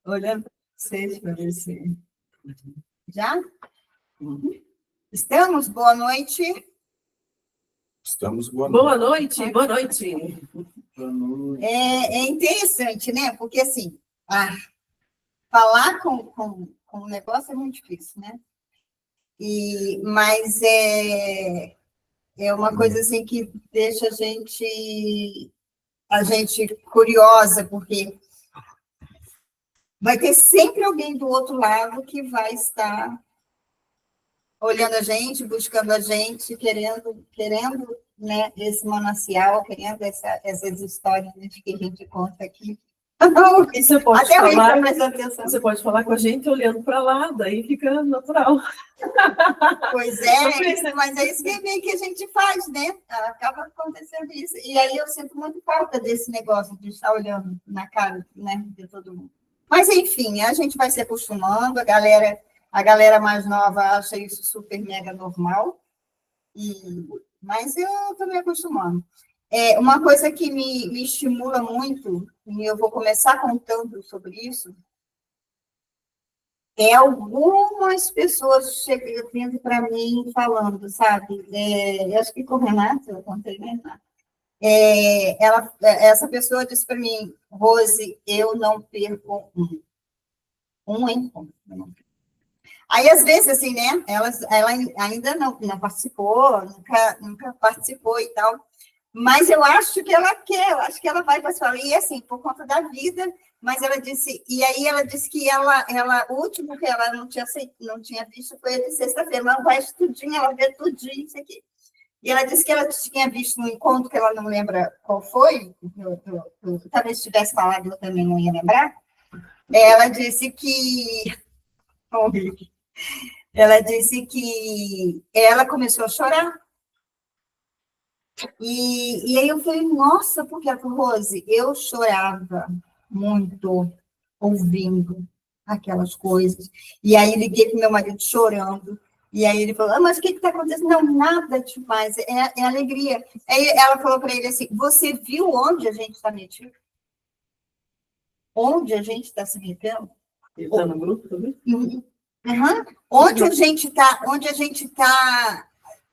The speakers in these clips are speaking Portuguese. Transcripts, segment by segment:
olhando para vocês para ver se... Já? Estamos? Boa noite. Estamos, boa noite. Boa noite. É interessante, né? Porque, assim, falar com o negócio é muito difícil, né? Mas é uma coisa, assim, que deixa a gente curiosa, porque vai ter sempre alguém do outro lado que vai estar olhando a gente, buscando a gente, querendo, né, esse manancial, querendo essas histórias que a gente conta aqui. E você pode falar com a gente olhando para lá, daí fica natural. Pois é, mas é isso que a gente faz, né? Acaba acontecendo isso. E aí eu sinto muito falta desse negócio de estar olhando na cara, né, de todo mundo. Mas, enfim, a gente vai se acostumando, a galera mais nova acha isso super mega normal, mas eu estou me acostumando. Uma coisa que me estimula muito, e eu vou começar contando sobre isso, algumas pessoas vindo para mim falando, sabe? Eu acho que com o Renato, eu contei, né, Renato? Essa pessoa disse para mim, Rose, eu não perco um encontro. Aí, às vezes, assim, né, ela ainda não participou, nunca participou e tal, mas eu acho que ela quer, eu acho que ela vai participar. E, assim, por conta da vida, mas ela disse, e aí ela disse que o último que ela não tinha visto foi de sexta-feira, mas vai tudinho, ela vê tudinho, isso aqui. E ela disse que ela tinha visto no encontro, que ela não lembra qual foi, talvez tivesse falado, eu também não ia lembrar. Ela disse que... Ela disse que ela começou a chorar. E aí eu falei, nossa, porque ela falou, Rose, eu chorava muito ouvindo aquelas coisas. E aí liguei para meu marido chorando. E aí ele falou, mas o que está acontecendo? Não, nada demais, é alegria. Aí ela falou para ele assim, você viu onde a gente está metido? Onde a gente está se metendo? Ele está no grupo também? Uhum. Onde a gente está,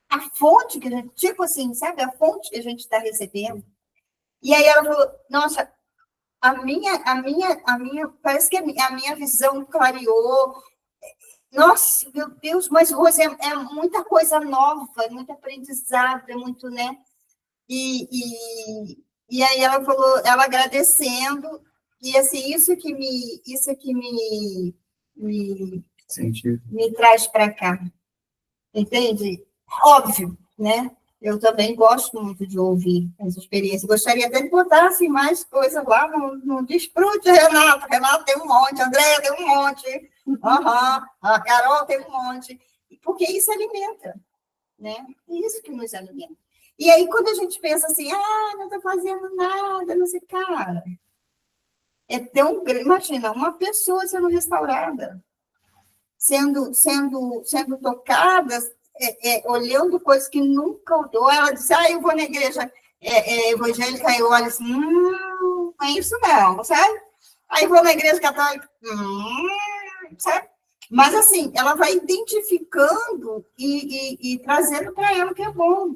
a fonte que a gente, tipo assim, sabe, a fonte que a gente está recebendo. E aí ela falou, nossa, parece que a minha visão clareou. Nossa, meu Deus, mas, Rose, é muita coisa nova, muito aprendizado, é muito, né? E aí ela falou, ela agradecendo, e assim, isso que me traz para cá, entende? Óbvio, né? Eu também gosto muito de ouvir as experiências. Gostaria até de botar assim, mais coisas lá no Desfrute, Renato. Renato tem um monte, Andréia tem um monte, a Carol tem um monte. Porque isso alimenta, né? É isso que nos alimenta. E aí, quando a gente pensa assim, não estou fazendo nada, não sei, cara, é tão grande. Imagina, uma pessoa sendo restaurada, sendo tocada, olhando coisas que nunca olhou. Ela disse, eu vou na igreja evangélica, e eu olho assim, não é isso não, sabe? Aí vou na igreja católica, sabe? Mas, assim, ela vai identificando e trazendo para ela o que é bom.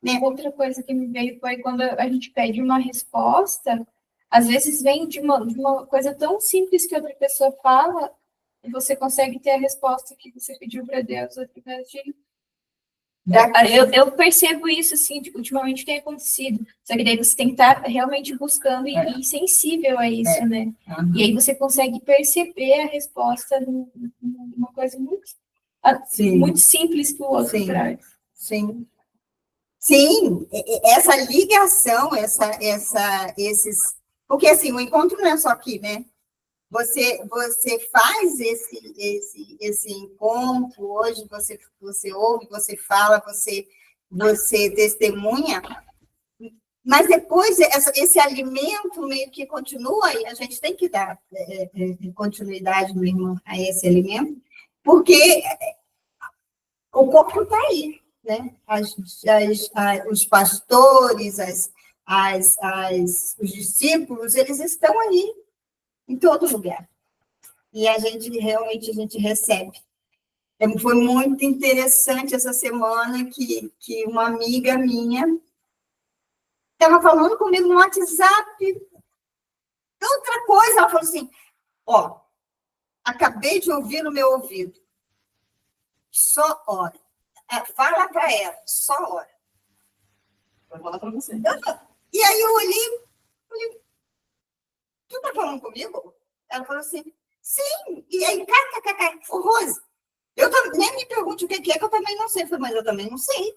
Né? Outra coisa que me veio foi quando a gente pede uma resposta, às vezes vem de uma coisa tão simples que outra pessoa fala, e você consegue ter a resposta que você pediu para Deus através de... Eu percebo isso, assim, ultimamente tem acontecido. Só que daí você tem que estar realmente buscando e sensível a isso, né? E aí você consegue perceber a resposta numa coisa muito simples que o outro traz. Sim. Sim, essa ligação, esses... Porque, assim, o encontro não é só aqui, né? Você faz esse encontro, hoje você ouve, você fala, você testemunha, mas depois esse alimento meio que continua, e a gente tem que dar continuidade mesmo a esse alimento, porque o corpo está aí, né? Os pastores, os discípulos, eles estão aí, em todo lugar. e realmente a gente recebe. Foi muito interessante essa semana que uma amiga minha estava falando comigo no WhatsApp, outra coisa, ela falou assim, ó, acabei de ouvir no meu ouvido, só ora. Fala para ela, só ora. Vou falar para você. E aí eu olhei, tu tá falando comigo? Ela falou assim, sim. E aí, Rose, eu nem me pergunte o que é, que eu também não sei. Eu falei, mas eu também não sei,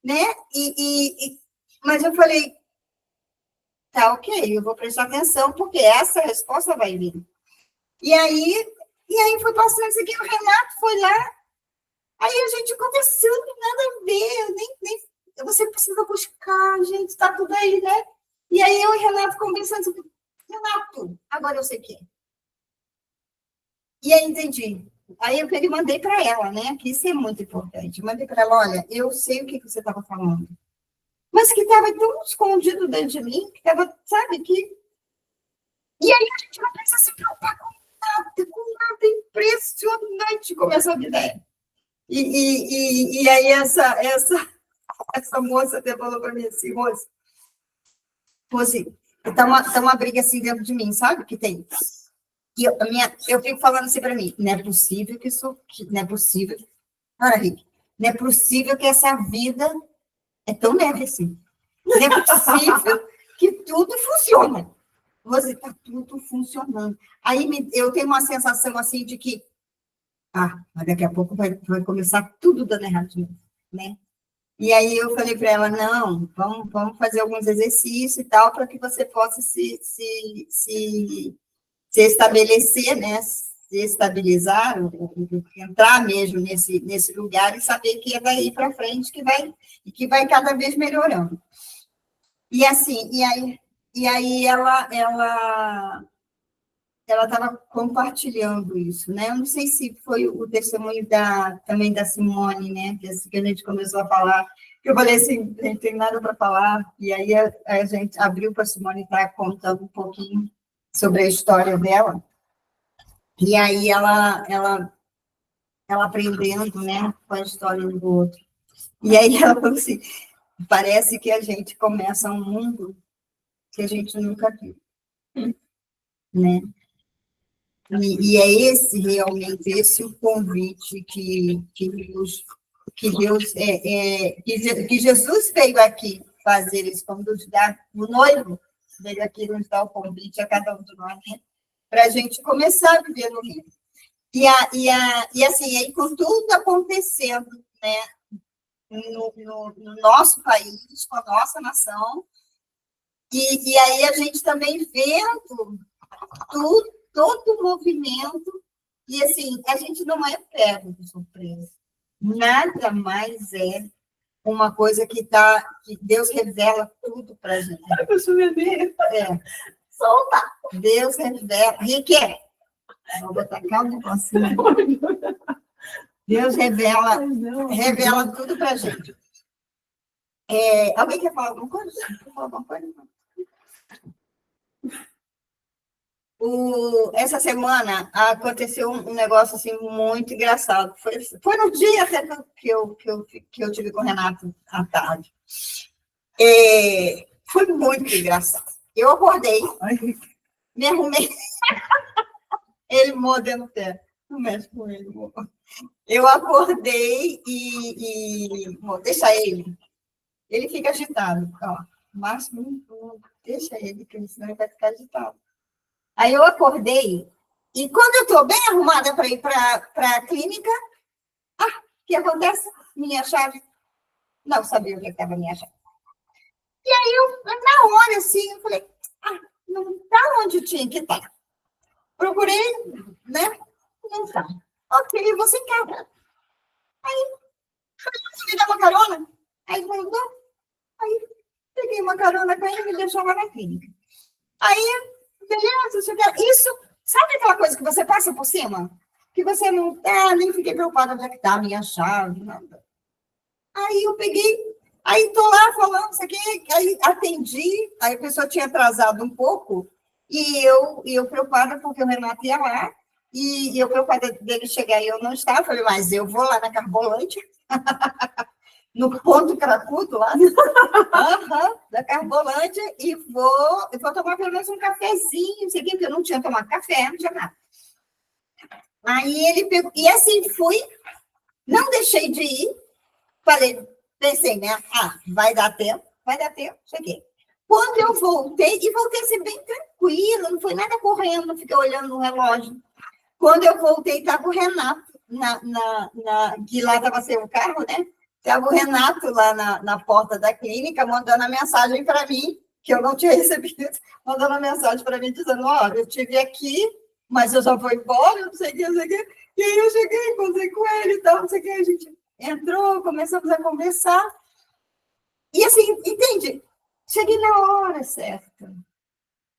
né? Mas eu falei, tá, ok, eu vou prestar atenção, porque essa resposta vai vir. E aí foi passando isso aqui, o Renato foi lá, aí a gente conversando, nada a ver, você precisa buscar, gente, tá tudo aí, né? E aí eu e o Renato conversando, Renato, agora eu sei o que é. E aí entendi. Aí eu peguei e mandei para ela, né? Que isso é muito importante. Mandei para ela, olha, eu sei o que você estava falando, mas que estava tão escondido dentro de mim, que estava, sabe, que... E aí a gente não precisa se preocupar com nada, impressionante como essa ideia. E aí essa moça até falou para mim assim, Rose, tá uma briga assim dentro de mim, sabe, que tem... E eu fico falando assim para mim, não é possível que isso... Não é possível... Olha, Rick, não é possível que essa vida é tão leve assim. Não é possível que tudo funciona. Você está tudo funcionando. Aí eu tenho uma sensação assim de que, mas daqui a pouco vai começar tudo dando errado de novo, né? E aí eu falei para ela, não, vamos fazer alguns exercícios e tal, para que você possa se estabelecer, né? Se estabilizar, entrar mesmo nesse lugar e saber que é daí para frente que vai cada vez melhorando. E assim, e aí ela estava compartilhando isso, né? Eu não sei se foi o testemunho também da Simone, né? Que a gente começou a falar, que eu falei assim, não tem nada para falar, e aí a gente abriu para a Simone estar contando um pouquinho sobre a história dela, e aí ela aprendendo, né, com a história um do outro. E aí ela falou assim, parece que a gente começa um mundo que a gente nunca viu, né? E é realmente esse o convite que Jesus veio aqui fazer isso, como o noivo veio aqui nos dar o convite a cada um de nós, né? Para a gente começar a viver no reino. E assim, aí com tudo acontecendo, né, no nosso país, com a nossa nação, e aí a gente também vendo todo o movimento, e assim, a gente não é pego de surpresa. Nada mais é uma coisa que Deus revela tudo para a gente. Ai, meu bebê. Solta! Deus revela. Rique, vou botar calma com você. Deus revela tudo para a gente. Alguém quer falar alguma coisa? Essa semana aconteceu um negócio assim muito engraçado. Foi no dia até que eu tive com o Renato à tarde. Foi muito engraçado. Eu acordei, me arrumei. Ele mordendo o pé. Não mexe com ele, amor. Eu acordei deixa ele. Ele fica agitado. Ó, máximo, deixa ele, porque senão ele vai ficar agitado. Aí eu acordei, e quando eu estou bem arrumada para ir para a clínica, o que acontece? Minha chave, não sabia onde estava a minha chave. E aí, na hora, assim, eu falei, não está onde tinha que estar. Procurei, né? Não está. Ok, eu vou sem carro. Aí, me dá uma carona? Aí, mandou. Aí, peguei uma carona com ele e me deixou lá na clínica. Aí, beleza, isso, sabe aquela coisa que você passa por cima? Que você não, nem fiquei preocupada onde é que está a minha chave, nada. Aí eu peguei, aí estou lá falando isso aqui, aí atendi, aí a pessoa tinha atrasado um pouco, e eu preocupada porque o Renato ia lá, E eu preocupada dele chegar e eu não estava, falei, mas eu vou lá na Carbolândia, no ponto cracudo lá, da Carbolândia, e vou tomar pelo menos um cafezinho, não sei o que, porque eu não tinha tomado café, não tinha nada. Aí ele pegou, e assim fui, não deixei de ir, pensei, né? Vai dar tempo, cheguei. Quando eu voltei, e voltei assim, bem tranquila, não foi nada correndo, não fiquei olhando no relógio. Quando eu voltei, estava o Renato, que lá estava sem o carro, né? Estava o Renato lá na porta da clínica, mandando a mensagem para mim, que eu não tinha recebido, mandando a mensagem para mim, dizendo, olha, eu estive aqui, mas eu já vou embora, não sei o que, não sei o que. E aí eu cheguei, encontrei com ele e tal, não sei o que, a gente entrou, começamos a conversar. E assim, entende? Cheguei na hora certa.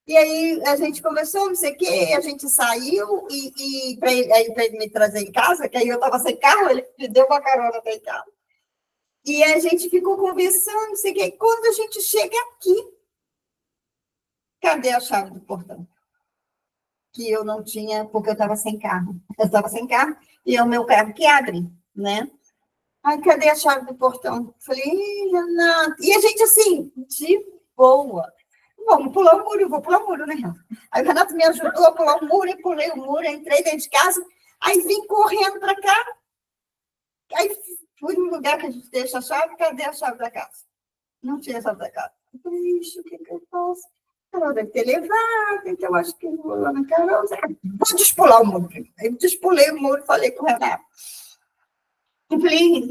E aí a gente conversou, não sei o quê, a gente saiu, e para ele me trazer em casa, que aí eu estava sem carro, ele me deu uma carona até em casa. E a gente ficou conversando, não sei o quê. Quando a gente chega aqui, cadê a chave do portão? Que eu não tinha, porque eu estava sem carro. Eu estava sem carro, e é o meu carro que abre, né? Ai, cadê a chave do portão? Falei, Renato. E a gente, assim, de boa. Vamos pular o muro, eu vou pular o muro, né, Renato? Aí o Renato me ajudou a pular o muro, e pulei o muro, entrei dentro de casa, aí vim correndo para cá, aí fui no lugar que a gente deixa a chave, cadê a chave da casa? Não tinha a chave da casa. Eu falei, ixi, o que eu faço? A Carol deve ter levado, então acho que eu vou lá na Carol. Vou despular o muro. Aí despulei o muro, falei com o Renato. Eu falei,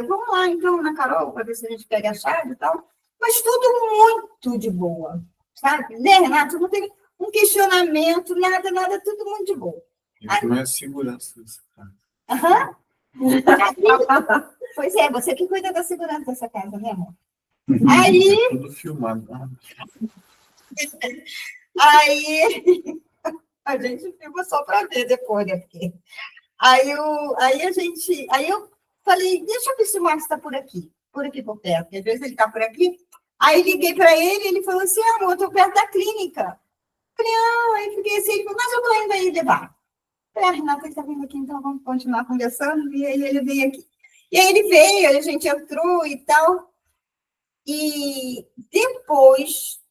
vamos lá então na Carol, para ver se a gente pega a chave e tal. Mas tudo muito de boa, sabe? Né, Renato? Não teve um questionamento, nada, tudo muito de boa. E não é segurança dessa casa. Aham. Pois é, você que cuida da segurança dessa casa, né, amor? Aí... É tudo filmado. Aí... A gente filma só para ver depois, né? Porque... Aí eu falei, deixa eu ver se o Marcos está por aqui por perto, porque às vezes ele está por aqui. Aí liguei para ele, ele falou assim, amor, eu estou perto da clínica. Falei, aí fiquei assim, ele falou, mas eu estou indo aí levar. Falei, Renata, ele está vindo aqui, então vamos continuar conversando. E aí ele veio aqui. E aí ele veio, a gente entrou e tal. E depois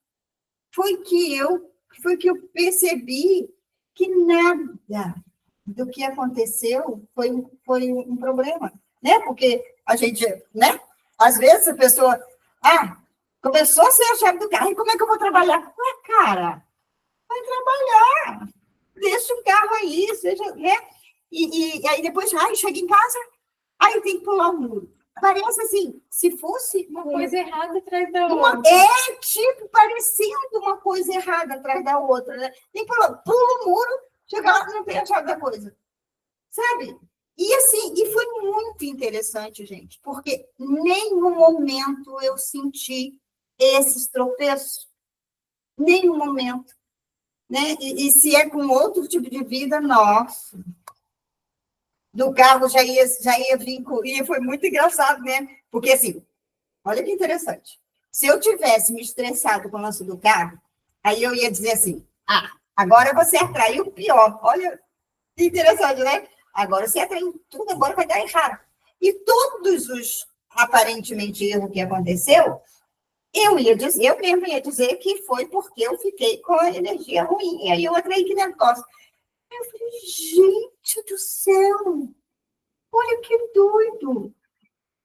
foi que eu percebi que nada do que aconteceu foi um problema, né? Porque a gente, né? Às vezes a pessoa, começou a ser a chave do carro, e como é que eu vou trabalhar? Ué, cara, vai trabalhar, deixa o carro aí, seja, né? E aí depois, chega em casa, aí tem que pular o muro. Parece assim, se fosse uma coisa errada atrás da outra. Parecendo uma coisa errada atrás da outra, né? Tem que pular, pula o muro, chega lá, não tem a chave da coisa. Sabe? E assim, e foi muito interessante, gente, porque em nenhum momento eu senti esses tropeços. Nenhum momento. Né? E se é com outro tipo de vida, nossa. Do carro já ia vir, e foi muito engraçado, né? Porque assim, olha que interessante. Se eu tivesse me estressado com o lance do carro, aí eu ia dizer assim, agora você atraiu o pior. Olha que interessante, né? Agora você atraiu tudo, agora vai dar errado. E todos os, aparentemente, erros que aconteceu, eu mesmo ia dizer que foi porque eu fiquei com a energia ruim. E aí eu atraí que negócio. Eu falei, gente do céu, olha que doido.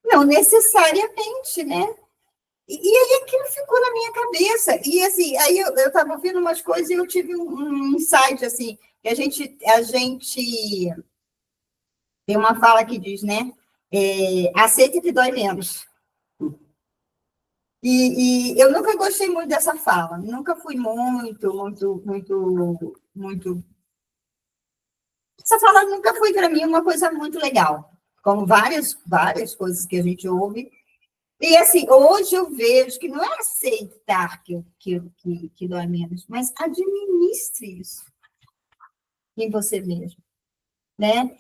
Não necessariamente, né? E aí aquilo ficou na minha cabeça. E assim, aí eu estava ouvindo umas coisas e eu tive um insight, assim, que a gente tem uma fala que diz, né? Aceita que dói menos. E eu nunca gostei muito dessa fala. Nunca fui muito. Essa fala nunca foi, para mim, uma coisa muito legal. Como várias coisas que a gente ouve. E, assim, hoje eu vejo que não é aceitar que dói menos, mas administre isso em você mesmo. Né?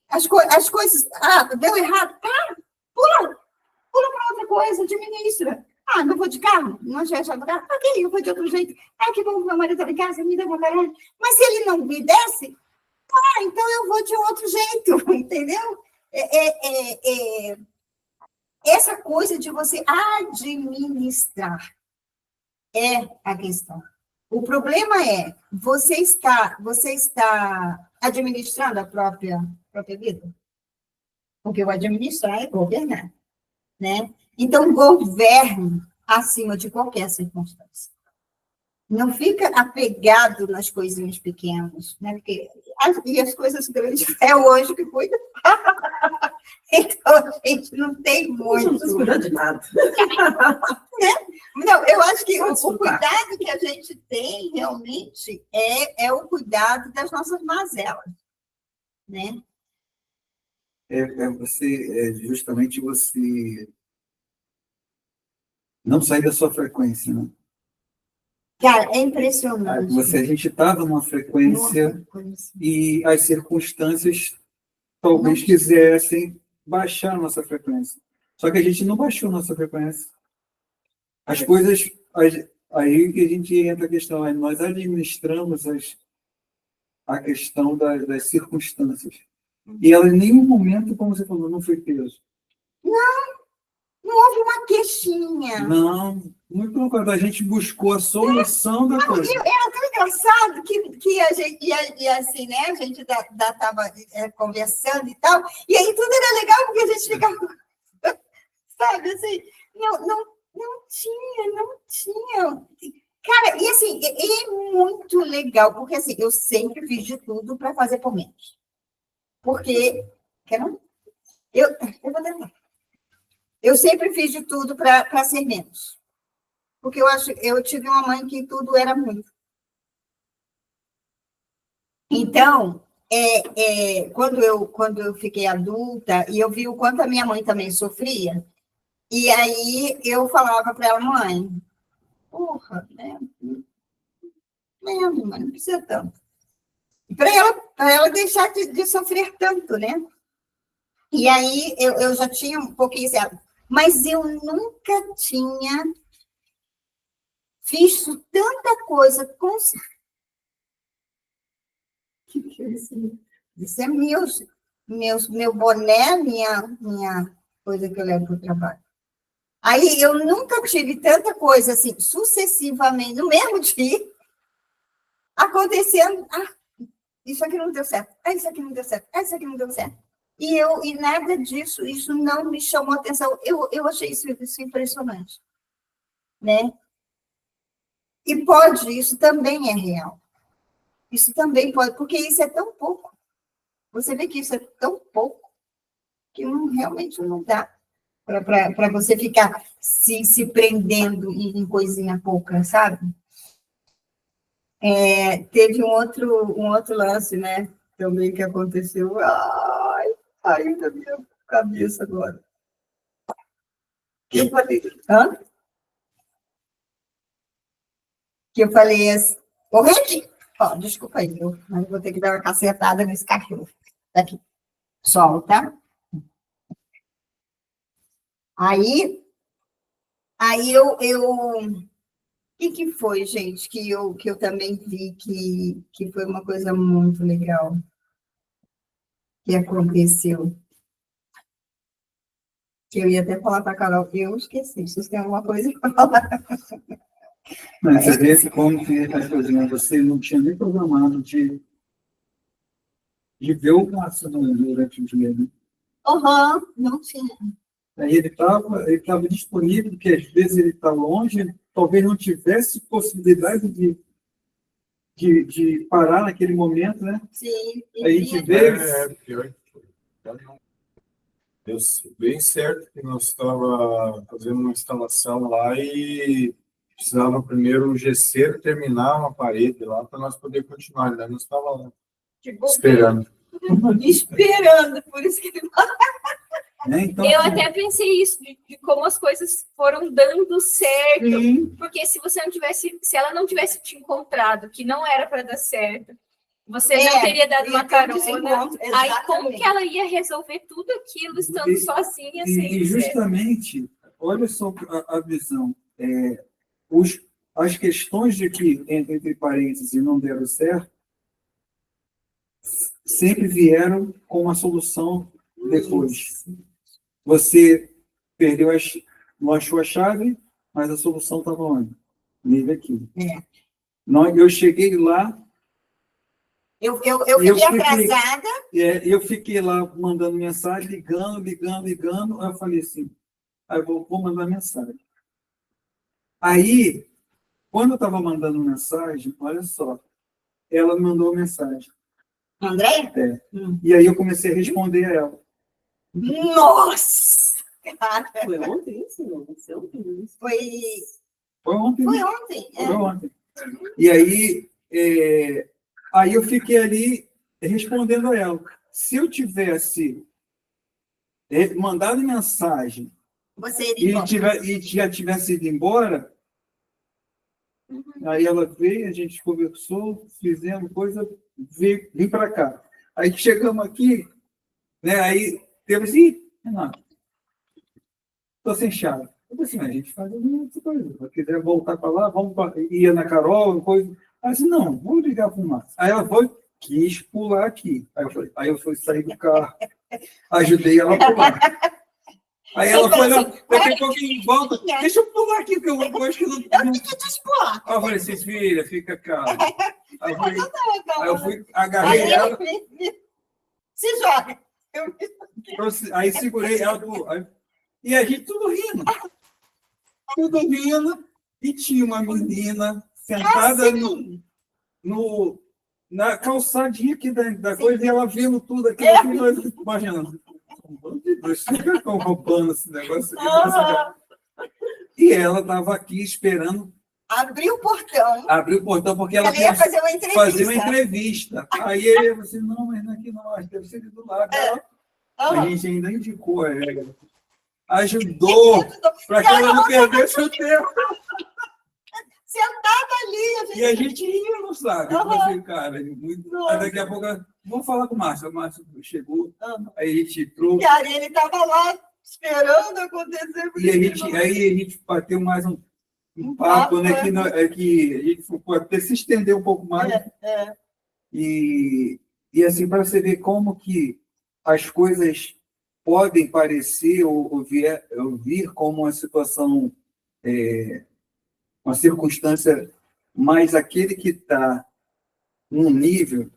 As coisas... deu errado? Pula para outra coisa, administra. Ah, não vou de carro? Não achei achado carro? Ok, eu vou de outro jeito. Ah, que bom que meu marido está em casa, me dá uma carona. Mas se ele não me desse, então eu vou de outro jeito, entendeu? Essa coisa de você administrar é a questão. O problema é, você está administrando a própria vida? Porque o administrar é governar, né? Então, governe acima de qualquer circunstância. Não fica apegado nas coisinhas pequenas, né? Porque as coisas grandes é o anjo que cuida. Então, a gente não tem muito. Não precisa cuidar de nada. Não, eu acho que o cuidado que a gente tem, realmente, é o cuidado das nossas mazelas, né? Justamente você não sair da sua frequência, né? Cara, é impressionante. A gente está numa frequência e as circunstâncias talvez quisessem baixar a nossa frequência. Só que a gente não baixou a nossa frequência. As coisas... Aí que a gente entra a questão, nós administramos a questão das circunstâncias. E ela, em nenhum momento, como você falou, não foi peso. Não houve uma queixinha. Não, muito pelo contrário, a gente buscou a solução da coisa. Era tão engraçado que a gente, e assim, né, a gente estava conversando e tal, e aí tudo era legal, porque a gente ficava, sabe, assim, não tinha. Cara, e assim, é muito legal, porque assim, eu sempre fiz de tudo para fazer por menos. Porque, eu vou tentar. Eu sempre fiz de tudo para ser menos. Porque eu tive uma mãe que tudo era muito. Então, quando eu fiquei adulta, e eu vi o quanto a minha mãe também sofria, e aí eu falava para ela, mãe, porra, né? Menos, mãe, não precisa tanto. Para ela deixar de sofrer tanto, né? E aí eu já tinha um pouquinho certo. Mas eu nunca tinha visto tanta coisa com... Que é isso? Isso é meu boné, minha coisa que eu levo para o trabalho. Aí eu nunca tive tanta coisa assim, sucessivamente, no mesmo dia, acontecendo. Isso aqui não deu certo. Isso aqui não deu certo. Isso aqui não deu certo. E nada disso, isso não me chamou atenção. Eu achei isso impressionante, né? E isso também é real. Isso também pode, porque isso é tão pouco. Você vê que isso é tão pouco que realmente não dá para você ficar se prendendo em coisinha pouca, sabe? Teve um outro lance, né? Também que aconteceu. Ai, da minha cabeça agora. Eu falei, que eu falei assim, ô, Rick, desculpa aí, mas vou ter que dar uma cacetada nesse cachorro. Daqui. Solta. Aí eu o que foi, gente, que eu também vi que foi uma coisa muito legal que aconteceu. Que eu ia até falar para a Carol, eu esqueci, vocês têm alguma coisa para falar? Mas você vê como que você não tinha nem programado de ver o Márcio durante o dia, né? Não tinha. Aí ele estava disponível, porque às vezes ele está longe, talvez não tivesse possibilidade de parar naquele momento, né? Sim. Aí a gente vê... Pior que deu bem certo que nós estávamos fazendo uma instalação lá e precisava primeiro o gesseiro terminar uma parede lá para nós poder continuar. Ainda não estava lá esperando. Por isso que ele Né? Então, eu até pensei isso, de como as coisas foram dando certo. Sim. Porque se ela não tivesse te encontrado, que não era para dar certo, você não teria dado uma carona. Aí como que ela ia resolver tudo aquilo estando sozinha? E justamente, olha só a visão. as questões de que, entre parênteses, não deram certo, sempre vieram com uma solução depois. Você perdeu, não achou a chave, mas a solução estava onde? Nele aqui. Eu cheguei lá. Eu fiquei atrasada. Eu fiquei lá mandando mensagem, ligando. Aí eu falei assim, eu vou mandar mensagem. Aí, quando eu estava mandando mensagem, olha só, ela me mandou mensagem. André? E aí eu comecei a responder a ela. Nossa! Foi ontem isso? Não, Foi ontem. Foi ontem. Foi ontem. E aí, aí eu fiquei ali respondendo a ela. Se eu tivesse mandado mensagem e já tivesse ido embora, aí ela veio, a gente conversou, fizemos coisa, vim para cá. Aí chegamos aqui, né? Aí teve assim, Renato, estou sem chave. Eu falei assim, a gente faz alguma coisa. Se quiser voltar para lá, ia na Carol, coisa. Aí disse, não, vamos ligar para o Márcio. Aí ela quis pular aqui. Aí eu fui sair do carro, ajudei ela a pular. Aí ela foi lá, daqui a pouquinho volta, deixa eu pular aqui, porque eu acho que não. Eu pedi pular. Aí eu falei assim, filha, fica calma. Aí eu fui, agarrei ela. Se joga. Aí segurei ela. E a gente tudo rindo. Tudo rindo. E tinha uma menina sentada na calçadinha aqui da coisa, e ela vendo tudo aqui. Imaginando. Estão roubando esse negócio aqui. E ela estava aqui esperando. Abriu o portão. Porque ela ia fazer uma entrevista. Aí ele falou assim, não, mas não é aqui não, deve ser do lado dela. A gente ainda indicou ela. Ajudou para que ela não perdesse o tempo. Sentada ali. E a gente ia, não sabe? Eu falei, cara, aí daqui a pouco, vamos falar com o Márcio. O Márcio chegou, aí a gente entrou. E aí ele estava lá esperando acontecer. E aí a gente bateu mais um papo, né? Que a gente pode até se estender um pouco mais. E assim, para você ver como que as coisas podem parecer ou vir como uma situação, uma circunstância, mas aquele que está num nível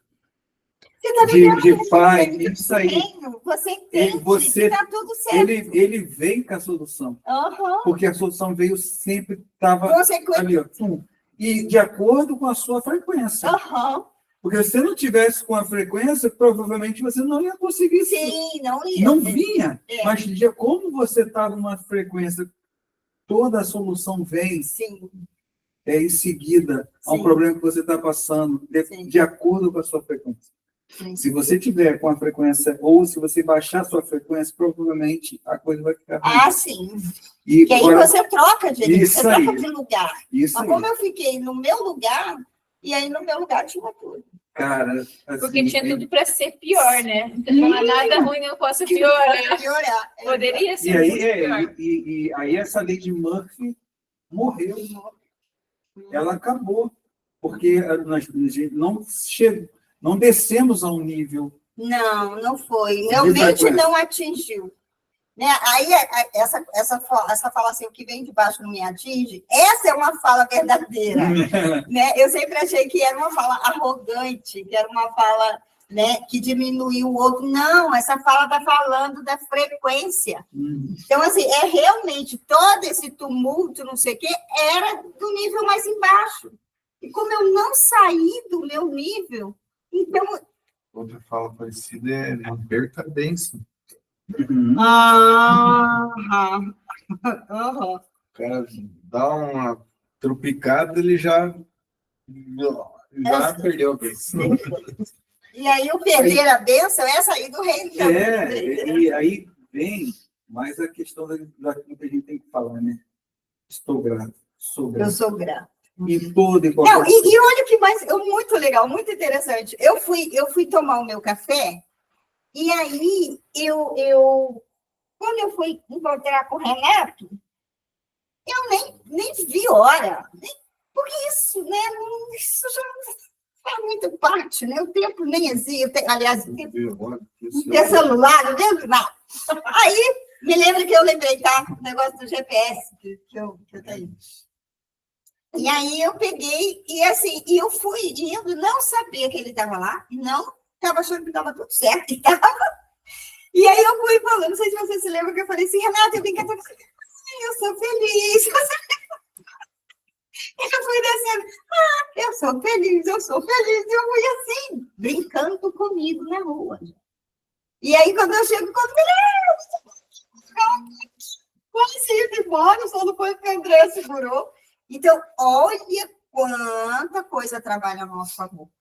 de pai, isso aí, você entende que está tudo certo. Ele vem com a solução, porque a solução veio sempre, estava ali, ó, e de acordo com a sua frequência. Porque se você não tivesse com a frequência, provavelmente você não ia conseguir. Sim, não ia. Não vinha. Mas como você está numa frequência, toda a solução vem em seguida ao problema que você está passando, de acordo com a sua frequência. Se você tiver com a frequência, ou se você baixar a sua frequência, provavelmente a coisa vai ficar ruim. Sim. E aí você troca de lugar. Mas como eu fiquei no meu lugar, e aí no meu lugar tinha tudo. Cara, assim, porque tinha tudo para ser pior, né? Não há nada ruim, não possa piorar. Poderia ser pior. E aí essa lei de Murphy morreu. Ela acabou. Porque nós não descemos a um nível. Não foi. Realmente não atingiu. Né? Aí, essa fala assim, o que vem de baixo não me atinge, essa é uma fala verdadeira. Né? Eu sempre achei que era uma fala arrogante, que era uma fala, né, que diminuiu o outro. Não, essa fala está falando da frequência. Então, assim, realmente todo esse tumulto, não sei o quê, era do nível mais embaixo. E como eu não saí do meu nível, então... Outra fala parecida é não perca a bênção. O cara dá uma tropicada, ele já perdeu a bênção. E aí o perder a bênção é sair do reino. E aí vem mais a questão daquilo que a gente tem que falar, né? Estou grato, sou grato. Eu sou grato. Em todo e qualquer coisa. E olha o que mais, muito legal, muito interessante. Eu fui tomar o meu café, e aí quando eu fui encontrar com o Renato, Eu nem vi hora, porque isso, né, isso já faz muito parte, né? O tempo nem existe, aliás, não tem celular, não tem nada. Aí, me lembro que eu lembrei, tá? O negócio do GPS que eu tenho. E aí eu peguei, e assim, e eu fui indo, não sabia que ele estava lá, não estava achando que estava tudo certo, e estava. E aí eu fui falando, não sei se você se lembra, que eu falei assim, Renata, eu vim cá, eu sou feliz. Eu fui descendo, eu sou feliz, eu sou feliz. Eu fui assim, brincando comigo na rua. E aí, quando eu chego, quase ir embora, só depois que a André segurou. Então, olha quanta coisa trabalha a nosso favor. O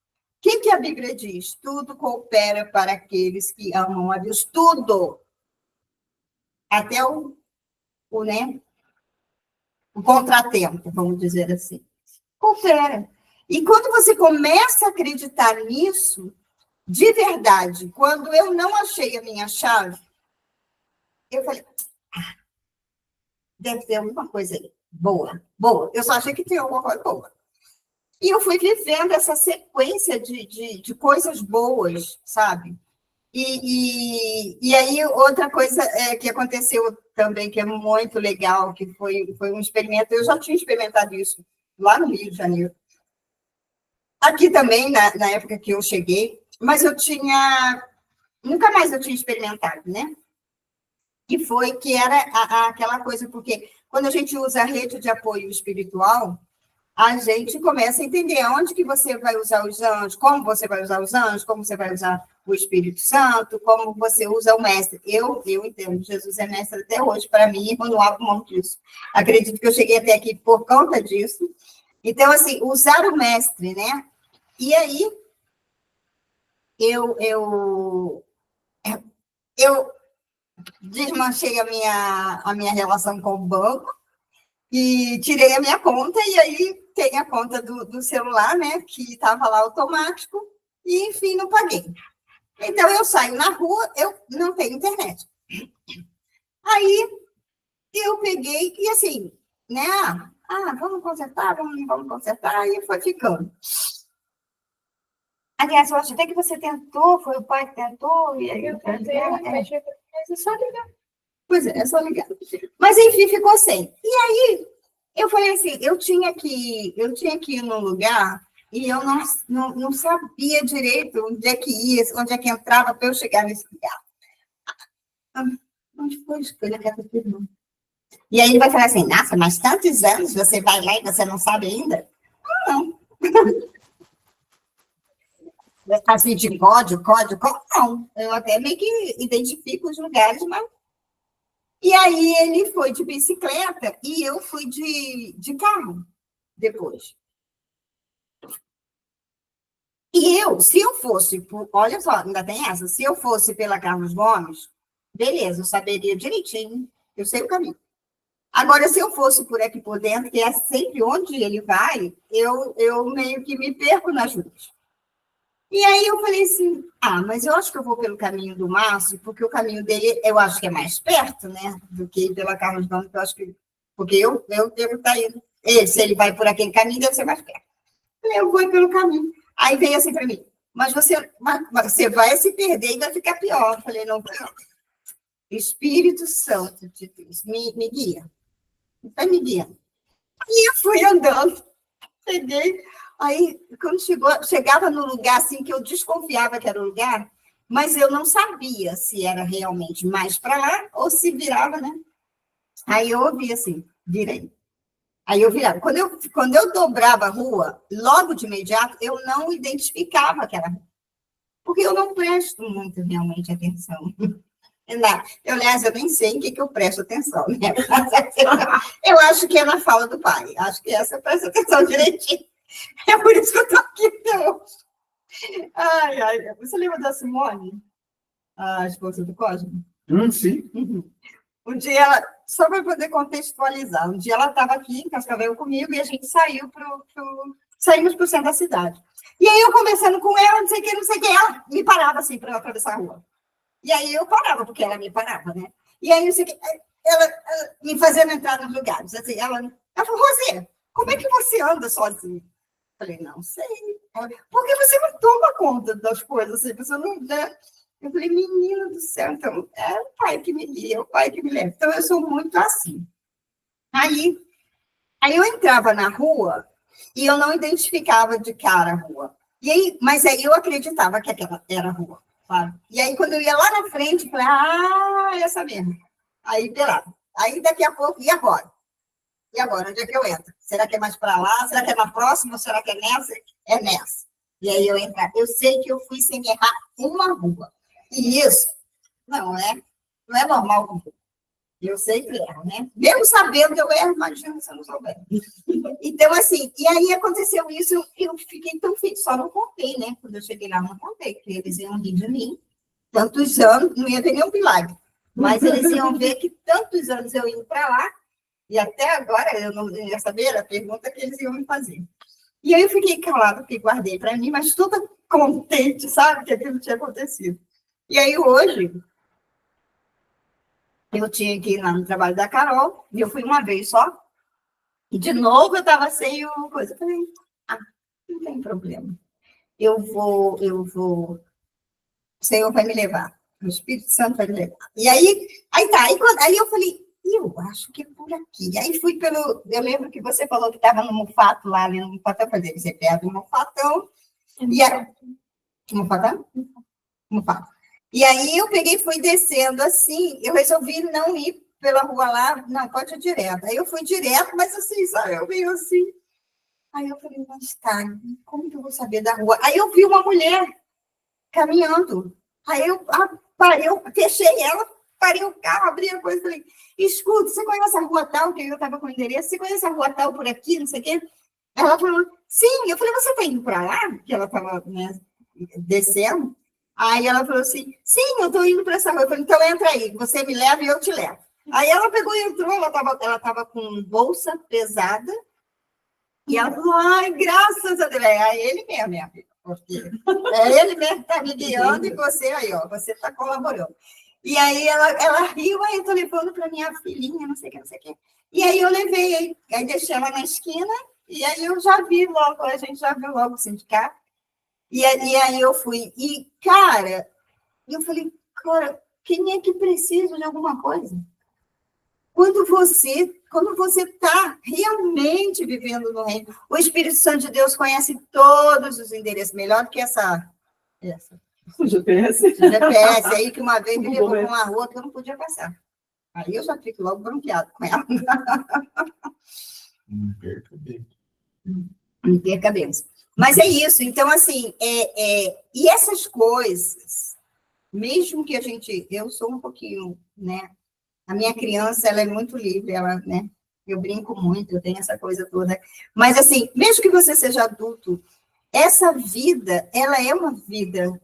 que a Bíblia diz? Tudo coopera para aqueles que amam a Deus. Tudo. Até o contratempo, vamos dizer assim. Coopera. E quando você começa a acreditar nisso, de verdade, quando eu não achei a minha chave, eu falei, deve ter alguma coisa aí. Boa. Eu só achei que tinha alguma coisa boa. E eu fui vivendo essa sequência de coisas boas, sabe? E aí, outra coisa que aconteceu também, que é muito legal, que foi um experimento, eu já tinha experimentado isso lá no Rio de Janeiro. Aqui também, na época que eu cheguei, mas nunca mais eu tinha experimentado, né? Que era aquela coisa, porque quando a gente usa a rede de apoio espiritual, a gente começa a entender aonde que você vai usar os anjos, como você vai usar os anjos, como você vai usar o Espírito Santo, como você usa o mestre. Eu entendo, Jesus é mestre até hoje para mim, eu não abro mão disso. Acredito que eu cheguei até aqui por conta disso. Então, assim, usar o mestre, né? E aí, eu desmanchei a minha relação com o banco e tirei a minha conta, e aí tem a conta do celular, né, que estava lá automático, e, enfim, não paguei. Então, eu saio na rua, eu não tenho internet. Aí, eu peguei, e assim, né, vamos consertar, vamos consertar, e foi ficando. Aliás, eu acho até que você tentou, foi o pai que tentou, e aí Eu tentei, mas é só ligar. Pois é só ligar. Mas, enfim, ficou sem. E aí, eu falei assim, eu tinha que ir num lugar e eu não sabia direito onde é que ia, onde é que entrava para eu chegar nesse lugar. Onde foi a escolha que ela fez? E aí ele vai falar assim, nossa, mas tantos anos você vai lá e você não sabe ainda? Não. Assim, de código, não. Eu até meio que identifico os lugares, mas... E aí ele foi de bicicleta e eu fui de carro depois. E se eu fosse, olha só, ainda tem essa, se eu fosse pela Carlos Gomes, beleza, eu saberia direitinho, eu sei o caminho. Agora, se eu fosse por aqui por dentro, que é sempre onde ele vai, eu meio que me perco nas ruas. E aí eu falei assim, mas eu acho que eu vou pelo caminho do Márcio, porque o caminho dele, eu acho que é mais perto, né, do que pela Carlos Gomes, eu acho que, porque eu devo estar indo. Se ele vai por aquele caminho, deve ser mais perto. Eu vou pelo caminho. Aí veio assim para mim, mas você vai se perder e vai ficar pior. Eu falei, não. Espírito Santo de Deus, me guia. Vai me guiando. E eu fui andando, peguei. Aí, quando chegava no lugar assim, que eu desconfiava que era o lugar, mas eu não sabia se era realmente mais para lá ou se virava, né? Aí eu ouvi assim, virei. Aí eu virava. Quando eu dobrava a rua, logo de imediato, eu não identificava que era rua. Porque eu não presto muito realmente atenção. Aliás, eu nem sei em que eu presto atenção, né? Eu acho que é na fala do pai. Acho que essa eu presto atenção direitinho. É por isso que eu estou aqui até hoje. Ai. Você lembra da Simone? A esposa do Cosmo? Sim. Um dia ela, só para poder contextualizar, um dia ela estava aqui em Cascavel comigo e a gente saímos para o centro da cidade. E aí eu conversando com ela, não sei o que, ela me parava assim para eu atravessar a rua. E aí eu parava, porque ela me parava, né? E aí, ela me fazendo entrar nos lugares. Assim, ela falou, Rosê, como é que você anda sozinha? Eu falei, não sei. Porque você não toma conta das coisas, assim, você não... Né? Eu falei, menina do céu, então, é o pai que me guia, é o pai que me leva. Então, eu sou muito assim. Aí eu entrava na rua e eu não identificava de cara a rua. Mas aí eu acreditava que aquela era a rua, sabe? E aí, quando eu ia lá na frente, eu falei, essa mesmo. Aí, pera. Aí, daqui a pouco, e agora? E agora, onde é que eu entro? Será que é mais para lá? Será que é na próxima? Será que é nessa? É nessa. E aí eu entrar. Eu sei que eu fui sem errar uma rua. E isso não é normal comigo. Eu sempre erro, né? Mesmo sabendo que eu erro, imagina se eu não souber. Então, assim, e aí aconteceu isso, eu fiquei tão feliz, só não contei, né? Quando eu cheguei lá, não contei, porque eles iam rir de mim. Tantos anos, não ia ter nenhum milagre. Mas eles iam ver que tantos anos eu indo para lá, e até agora eu não ia saber a pergunta que eles iam me fazer. E aí eu fiquei calada, porque guardei para mim, mas toda contente, sabe, que aquilo tinha acontecido. E aí hoje, eu tinha que ir lá no trabalho da Carol, e eu fui uma vez só, e de novo eu estava sem uma coisa. Eu falei, não tem problema. Eu vou, o Senhor vai me levar, o Espírito Santo vai me levar. E aí eu falei, eu acho que é por aqui. Aí fui eu lembro que você falou que estava no Mufato, lá no Mufatão, fazer você pega o Mufatão, e aí, Mufatão? Mufato. E aí eu peguei e fui descendo assim, eu resolvi não ir pela rua lá, não, pode ir direto. Aí eu fui direto, mas assim, sabe, eu venho assim. Aí eu falei, mas tá, como que eu vou saber da rua? Aí eu vi uma mulher caminhando. Aí eu parei, eu fechei ela, parei o carro, abri a coisa e falei, escuta, você conhece a rua tal? Que eu estava com o endereço, você conhece a rua tal por aqui, não sei o quê? Ela falou, sim. Eu falei, você está indo para lá? Que ela estava, né, descendo. Aí ela falou assim, sim, eu estou indo para essa rua. Eu falei, então entra aí, você me leva e eu te levo. Aí ela pegou e entrou, ela estava com bolsa pesada, e ela falou, ai, graças a Deus, é ele mesmo, minha filha, porque é ele mesmo que está me guiando e você aí, ó, você está colaborando. E aí ela riu, aí eu estou levando para minha filhinha, não sei o que, não sei o que. E aí eu levei, aí deixei ela na esquina, e aí eu já vi logo, a gente já viu logo o sindicato. E aí eu fui. E, cara, eu falei, cara, quem é que precisa de alguma coisa? Quando você está realmente vivendo no reino, o Espírito Santo de Deus conhece todos os endereços, melhor do que essa. O GPS. Aí que uma vez me levou para uma rua que eu não podia passar. Aí eu já fico logo bronqueado com ela. Não perca bem. Não perca bem. Mas é isso, então, assim, e essas coisas, mesmo que eu sou um pouquinho, né, a minha criança, ela é muito livre, ela, né, eu brinco muito, eu tenho essa coisa toda, mas, assim, mesmo que você seja adulto, essa vida, ela é uma vida,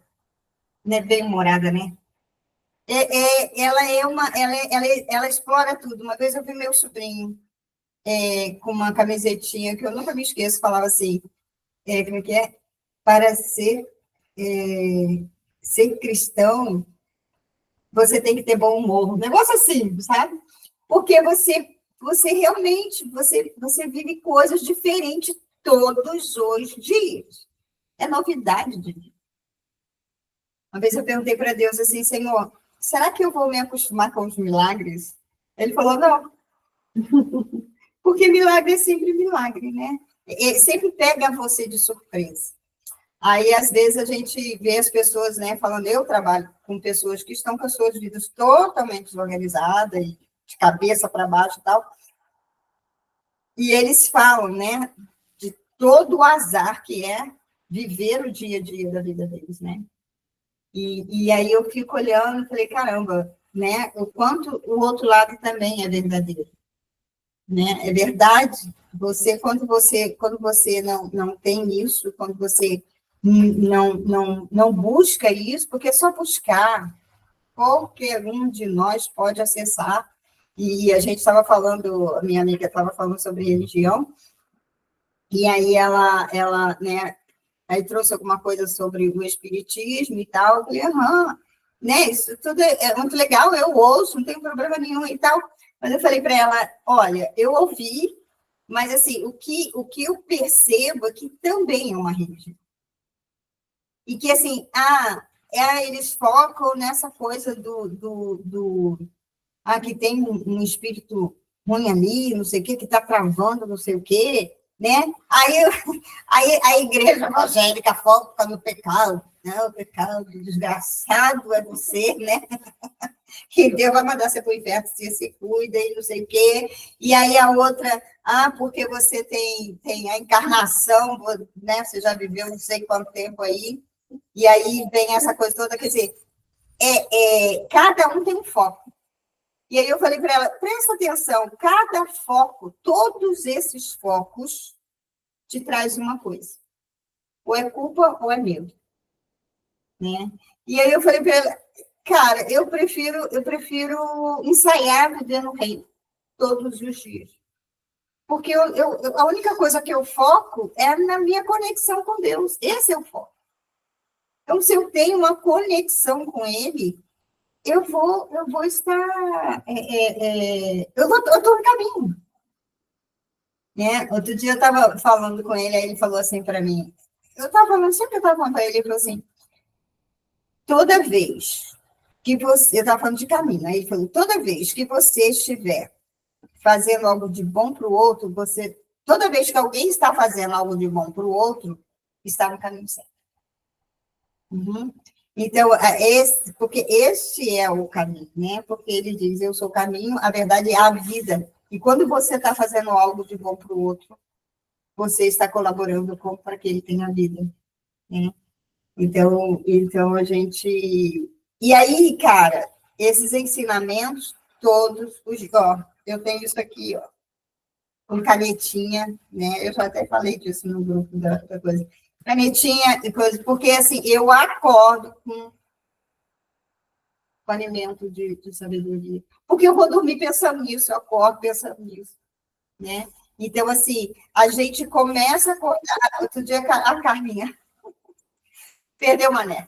né, bem-humorada, né, ela explora tudo. Uma vez eu vi meu sobrinho com uma camisetinha que eu nunca me esqueço, falava assim, como é que é? Para ser cristão, você tem que ter bom humor. Um negócio assim, sabe? Porque você realmente, você vive coisas diferentes todos os dias. É novidade de vida. Uma vez eu perguntei para Deus assim, Senhor, será que eu vou me acostumar com os milagres? Ele falou, não. Porque milagre é sempre milagre, né? Sempre pega você de surpresa. Aí, às vezes, a gente vê as pessoas, né, falando, eu trabalho com pessoas que estão com as suas vidas totalmente desorganizadas, e de cabeça para baixo e tal, e eles falam, né, de todo o azar que é viver o dia a dia da vida deles, né? E aí eu fico olhando e falei, caramba, né, o quanto o outro lado também é verdadeiro. Né? É verdade, quando você não tem isso, quando você não busca isso, porque é só buscar, qualquer um de nós pode acessar, e a gente estava falando, a minha amiga estava falando sobre religião, e aí ela né, aí trouxe alguma coisa sobre o espiritismo e tal, eu falei, né, isso tudo é muito legal, eu ouço, não tem problema nenhum e tal. Mas eu falei para ela, olha, eu ouvi, mas assim, o que eu percebo é que também é uma religião. E que assim, eles focam nessa coisa que tem um espírito ruim ali, não sei o quê, que está travando, não sei o quê, né? Aí a igreja evangélica foca no pecado, né? O pecado desgraçado é você, né? Que Deus vai mandar você para o inferno se você cuida e não sei o quê. E aí a outra, porque você tem a encarnação, né? Você já viveu não sei quanto tempo aí. E aí vem essa coisa toda, quer dizer, cada um tem um foco. E aí eu falei para ela, presta atenção, cada foco, todos esses focos te traz uma coisa. Ou é culpa ou é medo. Né? E aí eu falei para ela, cara, eu prefiro ensaiar viver no reino todos os dias. Porque a única coisa que eu foco é na minha conexão com Deus. Esse é o foco. Então, se eu tenho uma conexão com Ele, eu vou estar... eu estou no caminho. Né? Outro dia eu estava falando com ele, aí ele falou assim para mim, sempre eu estava falando para ele, ele falou assim, toda vez que você... Eu estava falando de caminho, aí ele falou, toda vez que você estiver fazendo algo de bom para o outro, toda vez que alguém está fazendo algo de bom para o outro, está no caminho certo. Uhum. Então, porque este é o caminho, né? Porque ele diz, eu sou o caminho, a verdade é a vida. E quando você está fazendo algo de bom para o outro, você está colaborando para que ele tenha vida, né? Então, a gente... E aí, cara, esses ensinamentos todos, eu tenho isso aqui, com canetinha, né? Eu já até falei disso no grupo da coisa. Canetinha e coisa, porque assim, eu acordo com alimento de sabedoria. Porque eu vou dormir pensando nisso, eu acordo pensando nisso, né? Então, assim, a gente começa a acordar. Outro dia, a Carminha perdeu o mané.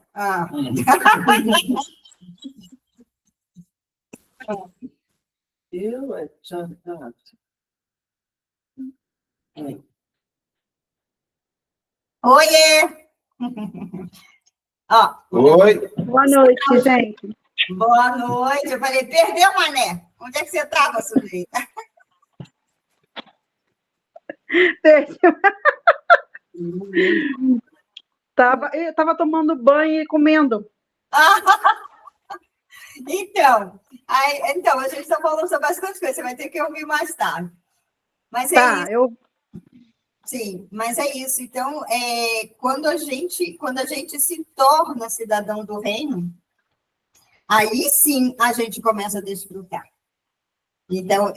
Oiê! Oi! Boa noite, gente. Boa noite. Eu falei, perdeu o mané. Onde é que você estava, sujeita? Eu estava tomando banho e comendo. Então, a gente está falando sobre bastante coisas, você vai ter que ouvir mais tarde. Mas Tá, isso. Sim, mas é isso. Então, quando a gente se torna cidadão do reino, aí sim a gente começa a desfrutar. Então,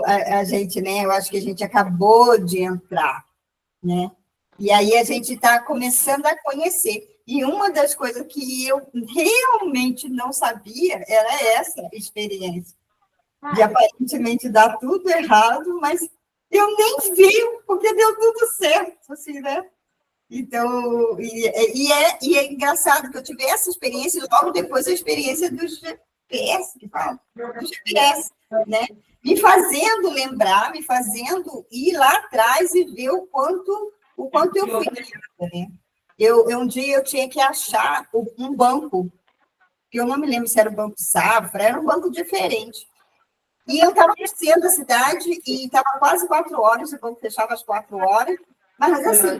a gente, né, eu acho que a gente acabou de entrar, né? E aí a gente está começando a conhecer. E uma das coisas que eu realmente não sabia era essa experiência. De aparentemente dar tudo errado, mas eu nem vi, porque deu tudo certo, assim, né? Então, é engraçado que eu tive essa experiência, e logo depois a experiência do GPS, que fala, do GPS, né? Me fazendo lembrar, me fazendo ir lá atrás e ver o quanto eu fui, né? Um dia eu tinha que achar um banco, que eu não me lembro se era o Banco Safra, era um banco diferente. E eu estava descendo da cidade e estava quase 4 horas, o banco fechava às 4 horas, mas assim,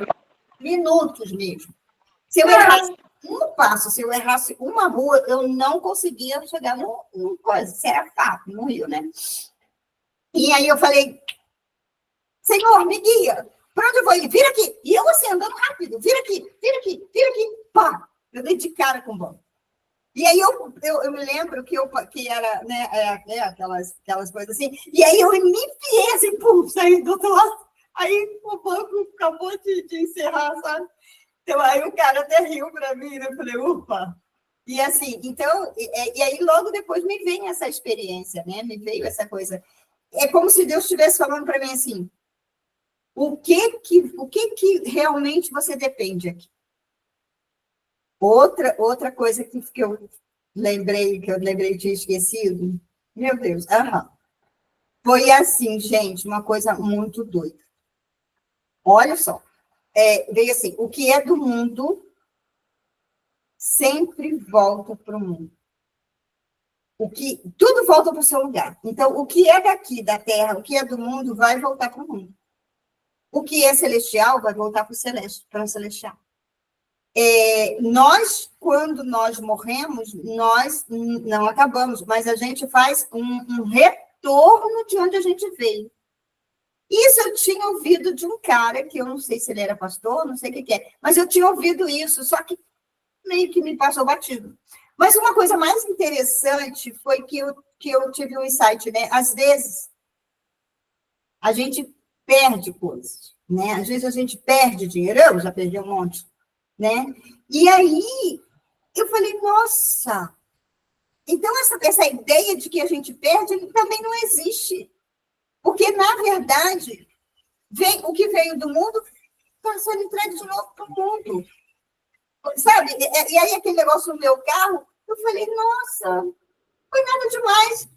minutos mesmo. Se eu errasse um passo, se eu errasse uma rua, eu não conseguia chegar no coisa, isso era fato, no Rio, né? E aí eu falei, Senhor, me guia, para onde eu vou ir? Vira aqui. E eu assim, andando rápido, vira aqui, pá, eu dei de cara com o banco. E aí eu me lembro que era, né, aquelas coisas assim, e aí eu me enfiei assim, pum, saí do outro lado, aí o banco acabou de encerrar, sabe? Então aí o cara até riu para mim, né? Eu falei, ufa! E assim, então, e aí logo depois me vem essa experiência, né? Me veio essa coisa. É como se Deus estivesse falando para mim assim, o que realmente você depende aqui? Outra coisa que eu lembrei, que tinha esquecido, meu Deus, Foi assim, gente, uma coisa muito doida. Olha só, veio assim, o que é do mundo sempre volta para o mundo. Tudo volta para o seu lugar. Então, o que é daqui, da Terra, o que é do mundo, vai voltar para o mundo. O que é celestial vai voltar para o celestial. Quando nós morremos, nós não acabamos, mas a gente faz um retorno de onde a gente veio. Isso eu tinha ouvido de um cara, que eu não sei se ele era pastor, não sei o que é, mas eu tinha ouvido isso, só que meio que me passou batido. Mas uma coisa mais interessante foi que eu tive um insight, né? Às vezes, a gente perde coisas, né? Às vezes a gente perde dinheiro, eu já perdi um monte, né? E aí, eu falei, nossa, então essa ideia de que a gente perde também não existe. Porque, na verdade, o que veio do mundo está sendo entregue de novo para o mundo. Sabe? E aí, aquele negócio no meu carro, eu falei, nossa, foi nada demais.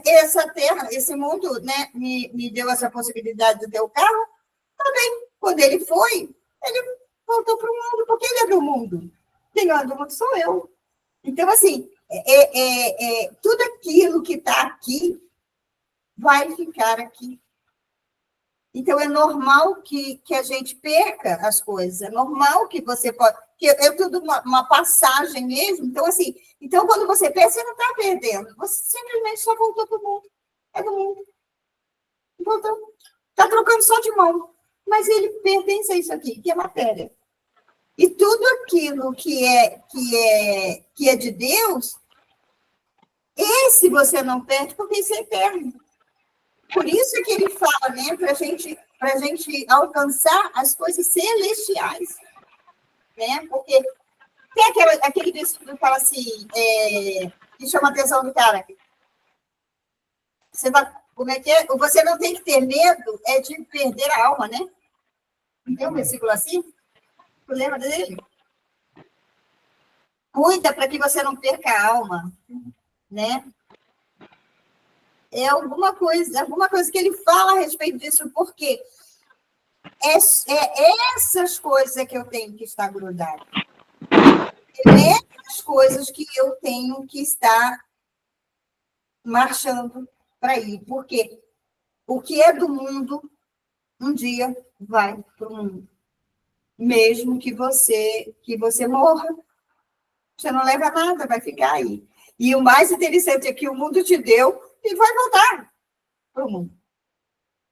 Essa terra, esse mundo, né, me deu essa possibilidade de ter o carro, também. Quando ele foi, ele voltou para o mundo, porque ele é do mundo. Quem anda do mundo sou eu. Então, assim, tudo aquilo que está aqui vai ficar aqui. Então, é normal que a gente perca as coisas, é normal que você pode... Que é tudo uma passagem mesmo. Então, assim, quando você perde, você não está perdendo, você simplesmente só voltou para o mundo. É do mundo. Voltou. Está trocando só de mão. Mas ele pertence a isso aqui, que é matéria. E tudo aquilo que é de Deus, esse você não perde, porque isso é eterno. Por isso que ele fala, né, para a gente alcançar as coisas celestiais. Né? Porque tem aquele discurso que fala assim, que chama a atenção do cara. Como é que é? Você não tem que ter medo de perder a alma, né? Tem um versículo assim? Tu lembra dele? Cuida para que você não perca a alma, né? É alguma coisa que ele fala a respeito disso, porque essas coisas que eu tenho que estar grudado. Essas coisas que eu tenho que estar marchando para ir. Porque o que é do mundo, um dia vai para o mundo. Mesmo que você morra, você não leva nada, vai ficar aí. E o mais interessante é que o mundo te deu e vai voltar para o mundo.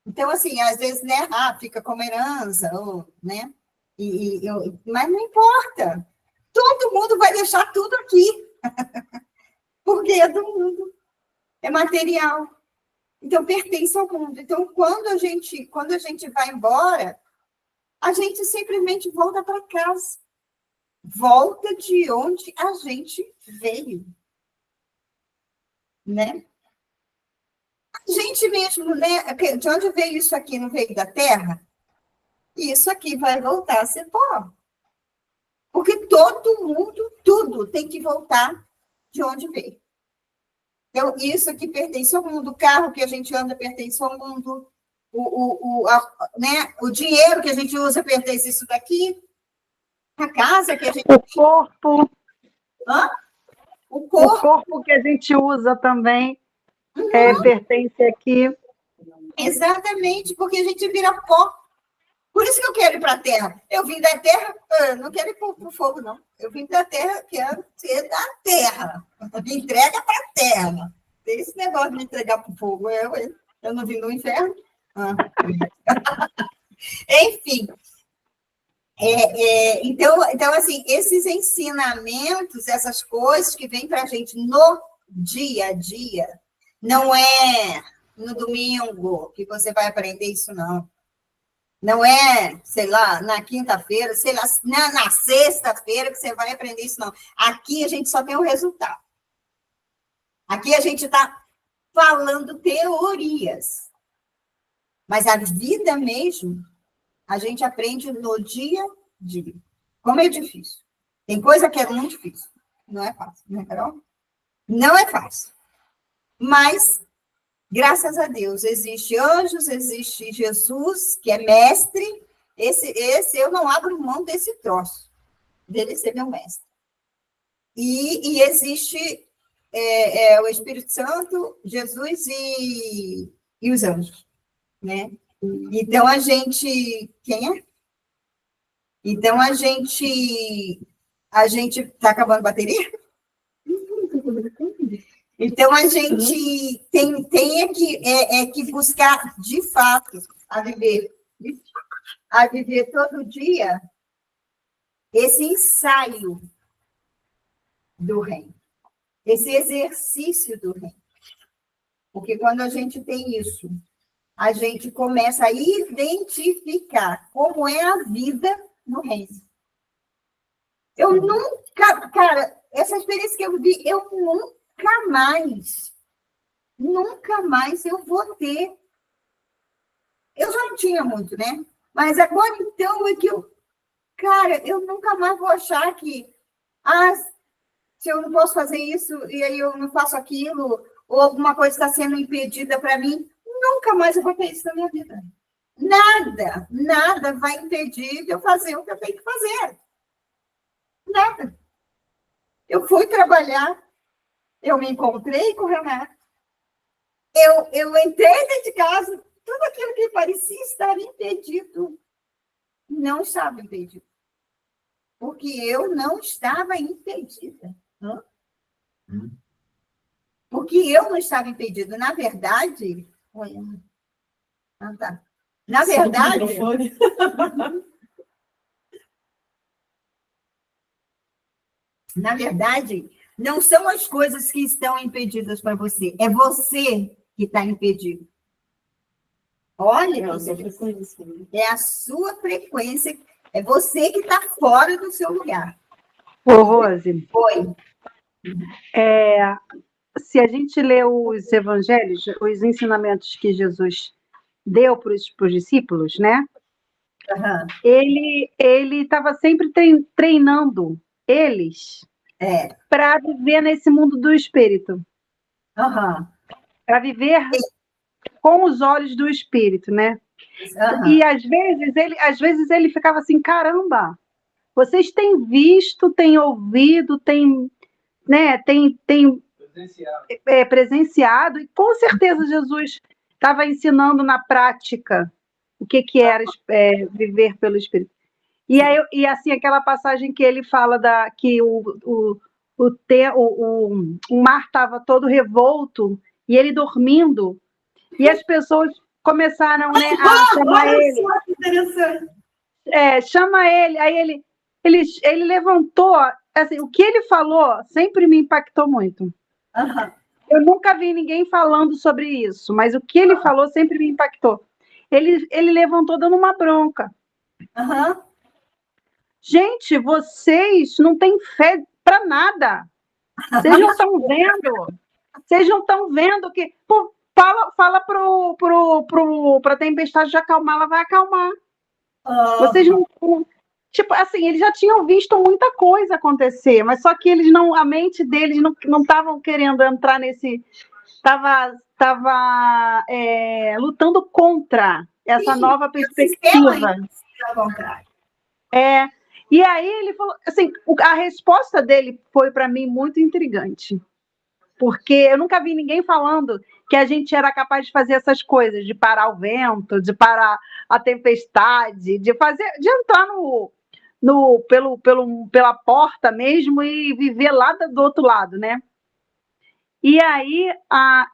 Então, assim, às vezes, né, fica como herança, né? Mas não importa. Todo mundo vai deixar tudo aqui. Porque é do mundo. É material. Então, pertence ao mundo. Então, quando a gente vai embora, a gente simplesmente volta para casa. Volta de onde a gente veio. Né? A gente mesmo, né? De onde veio isso aqui? Não veio da terra? Isso aqui vai voltar a ser pó. Porque todo mundo, tudo tem que voltar de onde veio. Então, isso aqui pertence ao mundo. O carro que a gente anda pertence ao mundo. Né? O dinheiro que a gente usa pertence a isso daqui. A casa que a gente... O corpo. Hã? O corpo que a gente usa também pertence aqui. Exatamente, porque a gente vira pó. Por isso que eu quero ir para a Terra. Eu vim da Terra, não quero ir para o fogo, não. Eu vim da Terra, quero ser da Terra. Me entrega para a Terra. Tem esse negócio de me entregar para o fogo. Eu não vim do inferno. Enfim. Então, assim, esses ensinamentos, essas coisas que vêm para a gente no dia a dia, não é no domingo que você vai aprender isso, não. Não é, sei lá, na quinta-feira, sei lá, na sexta-feira que você vai aprender isso, não. Aqui a gente só tem o resultado. Aqui a gente está falando teorias. Mas a vida mesmo, a gente aprende no dia a dia. Como é difícil. Tem coisa que é muito difícil. Não é fácil, né, Carol? Não é fácil. Mas Graças a Deus, existe anjos, existe Jesus, que é mestre. Esse eu não abro mão desse troço, dele ser meu mestre. E existe o Espírito Santo, Jesus e os anjos, né? Então, a gente... Quem é? Então, a gente... Está acabando a bateria? Então, a gente tem que buscar, de fato, a viver todo dia esse ensaio do reino, esse exercício do reino. Porque quando a gente tem isso, a gente começa a identificar como é a vida no reino. Eu nunca, cara, essa experiência que eu vi, eu nunca mais eu vou ter. Eu já não tinha muito, né? Mas agora, então, é que eu nunca mais vou achar que, se eu não posso fazer isso, e aí eu não faço aquilo, ou alguma coisa está sendo impedida para mim, nunca mais eu vou ter isso na minha vida. Nada vai impedir de eu fazer o que eu tenho que fazer. Nada. Eu fui trabalhar, eu me encontrei com o Renato, eu entrei dentro de casa, tudo aquilo que parecia estar impedido, não estava impedido. Porque eu não estava impedida. Porque eu não estava impedida. Na verdade... tá. Na verdade... Na verdade, não são as coisas que estão impedidas para você, é você que está impedido. Olha, é a sua frequência, é você que está fora do seu lugar. Ô, Rose. Oi. Se a gente lê os evangelhos, os ensinamentos que Jesus deu para os discípulos, né? Uhum. Ele estava sempre treinando eles para viver nesse mundo do espírito. Uhum. Para viver com os olhos do espírito, né? Uhum. E às vezes ele ficava assim, caramba, vocês têm visto, têm ouvido, têm presenciado, e com certeza Jesus estava ensinando na prática o que era viver pelo Espírito. E assim, aquela passagem que ele fala que o mar estava todo revolto e ele dormindo, e as pessoas começaram, né, a chamar ele. Chama ele, aí ele levantou, assim, o que ele falou sempre me impactou muito. Uhum. Eu nunca vi ninguém falando sobre isso, mas o que ele falou sempre me impactou. Ele levantou dando uma bronca. Uhum. Gente, vocês não têm fé para nada. Vocês não estão vendo. Vocês não estão vendo que... Pô, fala para a tempestade de acalmar, ela vai acalmar. Vocês não... Tipo, assim, eles já tinham visto muita coisa acontecer, mas só que a mente deles não estavam querendo entrar nesse... Estava lutando contra essa nova perspectiva. E aí ele falou, assim, a resposta dele foi para mim muito intrigante, porque eu nunca vi ninguém falando que a gente era capaz de fazer essas coisas, de parar o vento, de parar a tempestade, de entrar pela porta mesmo e viver lá do outro lado, né? E aí,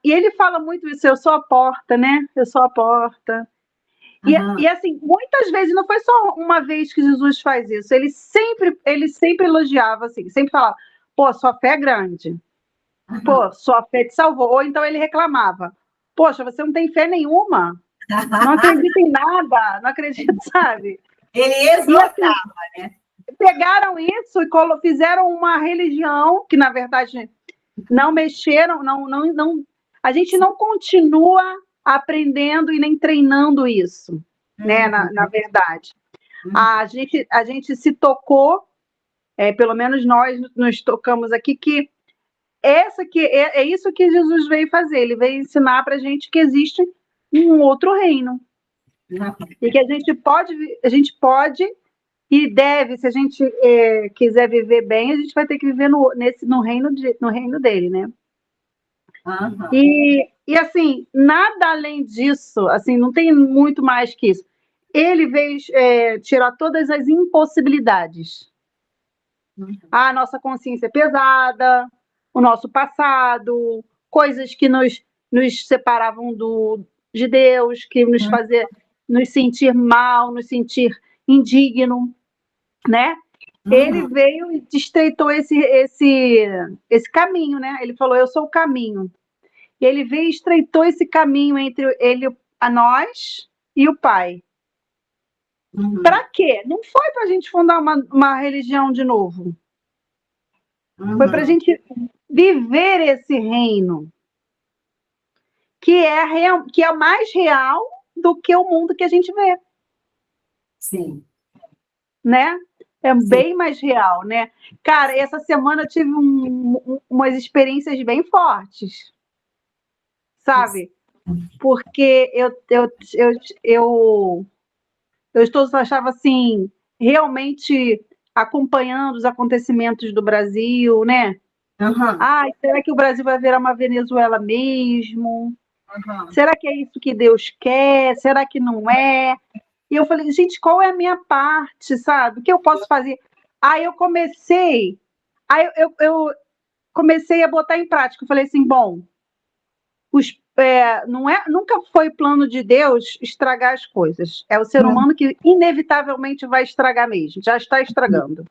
e ele fala muito isso, eu sou a porta, né? Eu sou a porta. Uhum. E assim, muitas vezes, não foi só uma vez que Jesus faz isso, ele sempre elogiava, assim, sempre falava, pô, sua fé é grande, pô, sua fé te salvou. Ou então ele reclamava, poxa, você não tem fé nenhuma, não acredita em nada, não acredita, sabe? Ele exortava, né? Pegaram isso e fizeram uma religião que, na verdade, não mexeram, a gente não continua aprendendo e nem treinando isso, né? Na verdade. A gente se tocou, pelo menos nós nos tocamos aqui, que é isso que Jesus veio fazer. Ele veio ensinar para a gente que existe um outro reino. E que a gente pode e deve, se a gente quiser viver bem, a gente vai ter que viver no reino dele, né? Aham. E assim, nada além disso, assim, não tem muito mais que isso. Ele veio tirar todas as impossibilidades. A nossa consciência pesada, o nosso passado, coisas que nos separavam de Deus, que nos fazia nos sentir mal, nos sentir indigno, né? Ele veio e estreitou esse caminho, né? Ele falou, eu sou o caminho. E ele veio e estreitou esse caminho entre a nós e o Pai. Para quê? Não foi para a gente fundar uma religião de novo. Foi para a gente viver esse reino que é mais real do que o mundo que a gente vê. Sim. Né? É bem mais real, né? Cara, essa semana eu tive umas experiências bem fortes, sabe? Porque eu estava assim, realmente acompanhando os acontecimentos do Brasil, né? Ai, será que o Brasil vai virar uma Venezuela mesmo? Será que é isso que Deus quer? Será que não é? E eu falei, gente, qual é a minha parte, sabe? O que eu posso fazer? Aí eu comecei a botar em prática. Eu falei assim, bom, nunca foi plano de Deus estragar as coisas. É o ser humano que inevitavelmente vai estragar mesmo, já está estragando.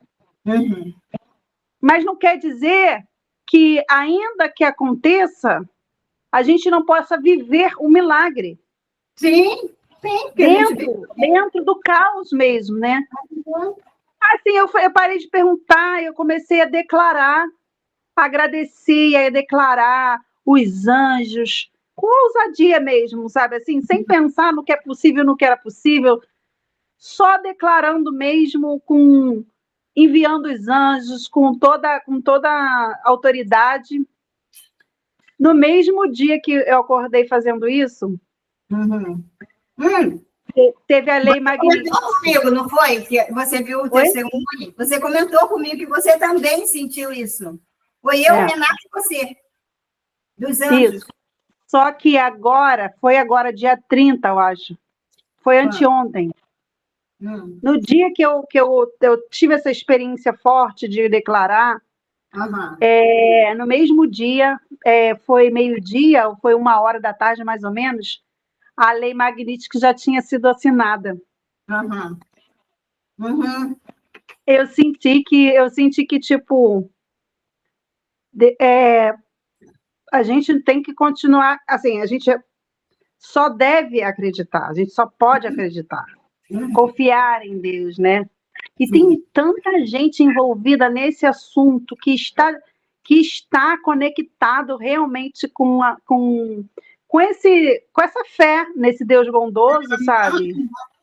Mas não quer dizer que, ainda que aconteça, a gente não possa viver o milagre. Sim. Dentro do caos mesmo, né? Assim, eu parei de perguntar, eu comecei a declarar, agradecer, a declarar os anjos, com ousadia mesmo, sabe? Assim, sem pensar no que é possível, no que era possível, só declarando mesmo, enviando os anjos com toda a autoridade. No mesmo dia que eu acordei fazendo isso, teve a lei magnífica. Você comentou comigo, não foi? Que você viu o testemunho? Você comentou comigo que você também sentiu isso. Foi eu, Renata e você. Dos anjos. Isso. Só que foi agora, dia 30, eu acho. Foi anteontem. No dia que eu tive essa experiência forte de declarar, no mesmo dia, foi meio-dia, ou foi 1h da tarde, mais ou menos, a lei magnífica já tinha sido assinada. Eu senti que tipo, a gente tem que continuar, assim, a gente só deve acreditar, a gente só pode acreditar, confiar em Deus, né? E tem tanta gente envolvida nesse assunto que está conectado realmente com essa fé nesse Deus bondoso, sabe?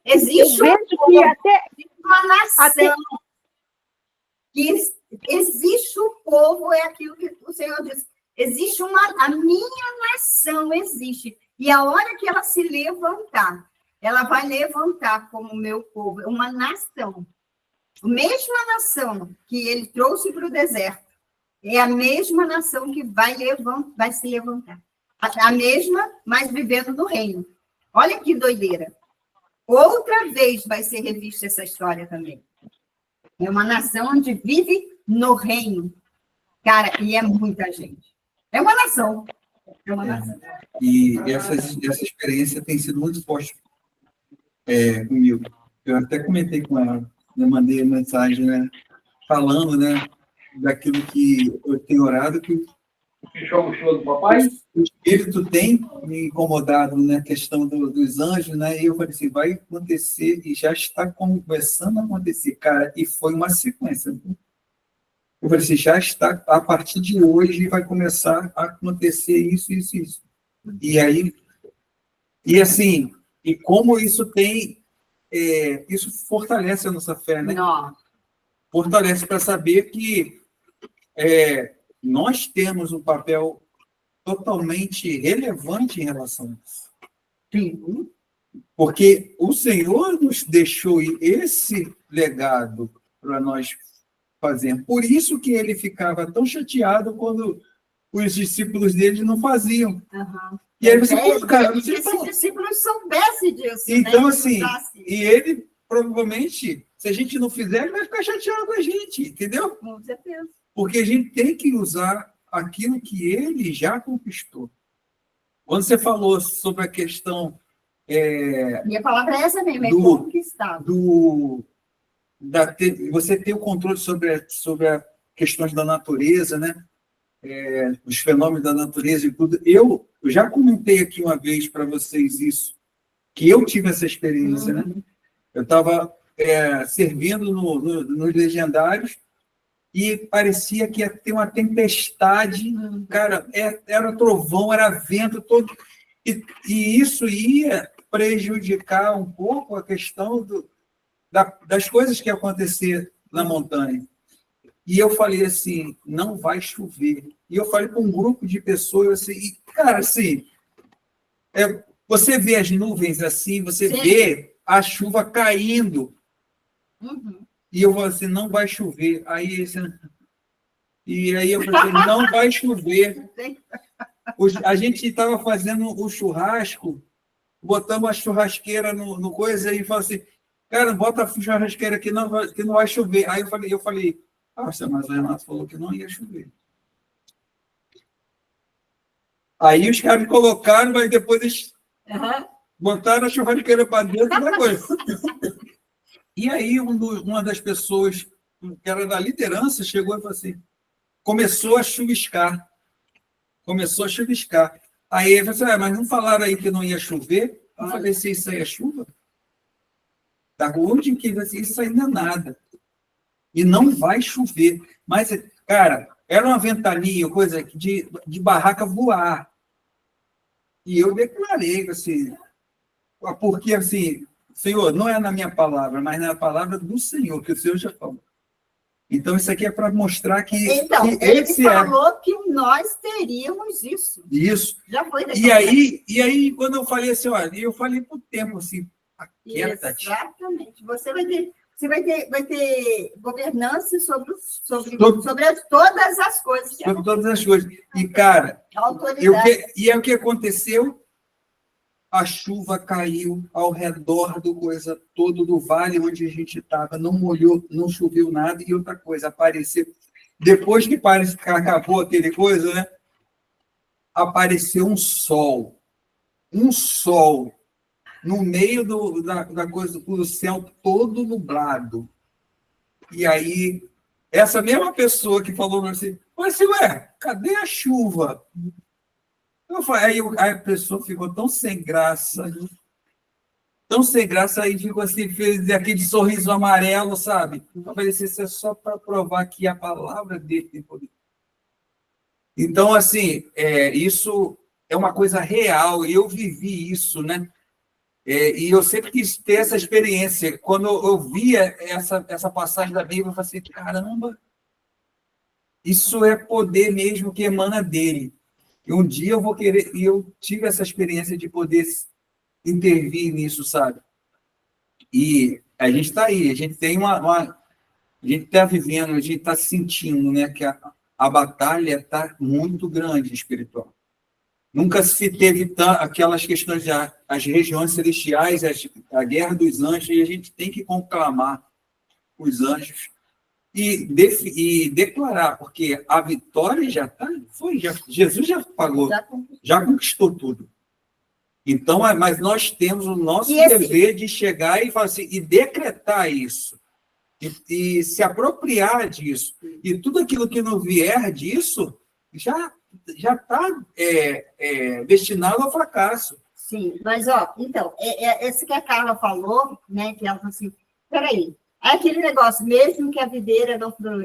Existe uma nação que existe o povo, é aquilo que o Senhor disse. Existe a minha nação existe. E a hora que ela se levantar, ela vai levantar como meu povo, uma nação. A mesma nação que ele trouxe para o deserto, é a mesma nação que vai se levantar. A mesma, mas vivendo no reino. Olha que doideira. Outra vez vai ser revista essa história também. É uma nação onde vive no reino. Cara, e é muita gente. É uma nação. E essa experiência tem sido muito forte comigo. Eu até comentei com ela, eu mandei mensagem, né, falando, né, daquilo que eu tenho orado, que Fechou a mochila do papai? o Espírito tem me incomodado na questão dos anjos, né? E eu falei assim, vai acontecer, e já está começando a acontecer, cara, e foi uma sequência. Eu falei assim, já está, a partir de hoje vai começar a acontecer isso. E aí, e assim, e como isso tem, isso fortalece a nossa fé, né? Não. Fortalece para saber que nós temos um papel totalmente relevante em relação a isso. Sim. Porque o Senhor nos deixou esse legado para nós fazermos. Por isso que ele ficava tão chateado quando os discípulos dele não faziam. Uhum. E aí você, pô, cara, se esses discípulos soubessem disso, então, né? assim, e ele provavelmente, se a gente não fizer, ele vai ficar chateado com a gente, entendeu? Com certeza. Porque a gente tem que usar aquilo que ele já conquistou. Quando você falou sobre a questão Minha palavra é essa mesmo, é do- conquistar. você ter o controle sobre as questões da natureza, né? Os fenômenos da natureza e tudo. Eu já comentei aqui uma vez para vocês isso, que eu tive essa experiência, né? Eu estava servindo nos Legendários e parecia que ia ter uma tempestade, cara, era trovão, era vento todo, e isso ia prejudicar um pouco a questão das coisas que iam acontecer na montanha. E eu falei assim, não vai chover. E eu falei para um grupo de pessoas assim, e, cara, assim, você vê as nuvens assim, você Sim. vê a chuva caindo. Uhum. E eu falei assim, não vai chover. E aí eu falei, não vai chover. A gente estava fazendo o churrasco, botamos a churrasqueira no coisa e falou assim, cara, bota a churrasqueira aqui que não vai chover. Aí eu falei, mas o Renato falou que não ia chover. Aí os caras colocaram, mas depois eles botaram a churrasqueira para dentro da coisa. E aí uma das pessoas que era da liderança chegou e falou assim, começou a chuviscar. Aí ele falou assim, mas não falaram aí que não ia chover? Eu falei, se isso aí é chuva? Da onde que isso aí não é nada. E não vai chover. Mas, cara, era uma ventania, coisa de barraca voar. E eu declarei, assim, porque, assim, Senhor, não é na minha palavra, mas na palavra do Senhor, que o Senhor já falou. Então, isso aqui é para mostrar que, Então, que ele esse falou que nós teríamos isso. Isso. Já foi E aí, quando eu falei assim, olha, eu falei por tempo, assim, aquieta-te. Exatamente. Você vai ter governança sobre todas as coisas. Sobre todas as coisas. E, cara, e é o que aconteceu? A chuva caiu ao redor do coisa todo do vale onde a gente estava, não molhou, não choveu nada, e outra coisa, apareceu. Depois que acabou aquele coisa, né? Apareceu um sol no meio da coisa, do céu todo nublado. E aí, essa mesma pessoa que falou assim, mas ué, cadê a chuva? Aí a pessoa ficou tão sem graça, aí ficou assim, fez aquele sorriso amarelo, sabe? Eu falei assim, isso é só para provar que a palavra dele tem poder. Então, assim, isso é uma coisa real, e eu vivi isso, né? E eu sempre quis ter essa experiência. Quando eu via essa passagem da Bíblia, eu falei assim, caramba, isso é poder mesmo que emana dele. E um dia eu vou querer, e eu tive essa experiência de poder intervir nisso, sabe? E a gente está aí, a gente tem a gente está vivendo, a gente está sentindo, né, que a batalha está muito grande espiritual. Nunca se teve aquelas questões as regiões celestiais, a guerra dos anjos, e a gente tem que conclamar os anjos e declarar, porque a vitória já está, Jesus já pagou, já conquistou tudo. Então, mas nós temos o nosso dever de chegar e falar assim, e decretar isso, e se apropriar disso, e tudo aquilo que não vier disso já está destinado ao fracasso. Sim, mas, então, esse que a Carla falou, né, que ela falou assim, peraí, é aquele negócio, mesmo que a videira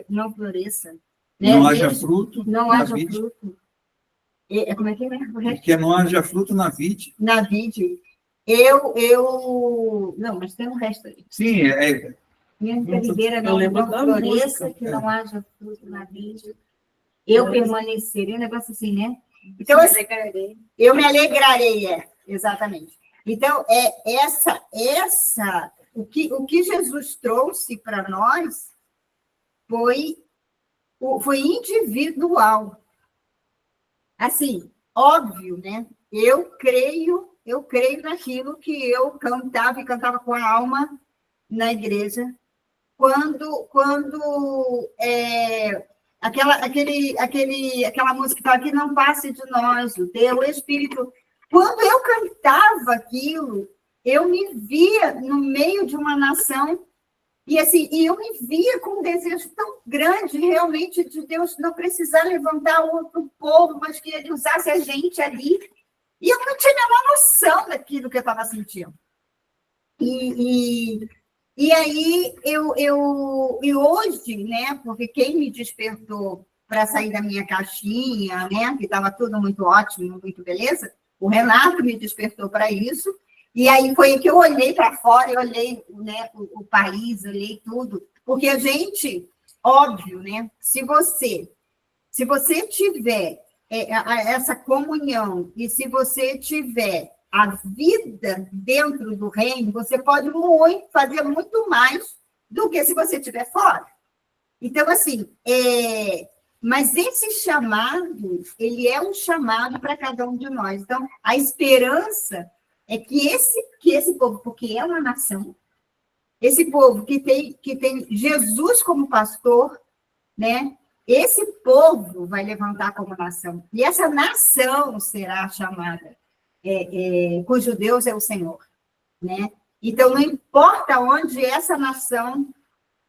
não floresça, né, não haja fruto. Não haja fruto. Como é que é? Que não haja fruto na vide. Na vide. Não, mas tem um resto aí. Sim, Mesmo que a videira não floresça, que não haja fruto na vide. Eu permanecerei, um negócio assim, né? Então, eu me alegrarei, exatamente. Então, o que Jesus trouxe para nós foi individual. Assim, óbvio, né? Eu creio naquilo que eu cantava, e cantava com a alma na igreja, quando aquela música que estava aqui, não passe de nós, o teu Espírito. Quando eu cantava aquilo, eu me via no meio de uma nação, e assim, eu me via com um desejo tão grande, realmente, de Deus não precisar levantar outro povo, mas que ele usasse a gente ali. E eu não tinha a menor noção daquilo que eu estava sentindo. E aí, e hoje, né, porque quem me despertou para sair da minha caixinha, né, que estava tudo muito ótimo, muito beleza, o Renato me despertou para isso, e aí foi que eu olhei para fora, eu olhei, né, o país, olhei tudo, porque a gente, óbvio, né, se você tiver essa comunhão, e se você tiver a vida dentro do reino, você pode fazer muito mais do que se você estiver fora. Então, assim, mas esse chamado, ele é um chamado para cada um de nós. Então, a esperança é que esse povo, porque é uma nação, esse povo que tem Jesus como pastor, né? Esse povo vai levantar como nação. E essa nação será chamada, cujo Deus é o Senhor, né? Então, não importa onde essa nação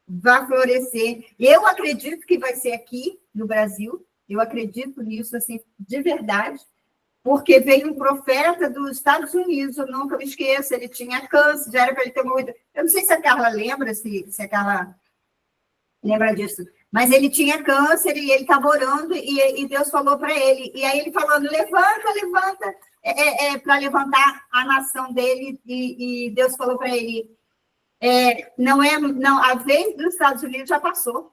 vai florescer. Eu acredito que vai ser aqui no Brasil. Eu acredito nisso, assim, de verdade. Porque veio um profeta dos Estados Unidos, eu nunca me esqueço, ele tinha câncer, já era para ele ter morrido. Eu não sei se a Carla lembra, se a Carla lembra disso, mas ele tinha câncer e ele estava orando e Deus falou para ele. E aí ele falando, levanta, para levantar a nação dele, e Deus falou para ele, não, a vez dos Estados Unidos já passou,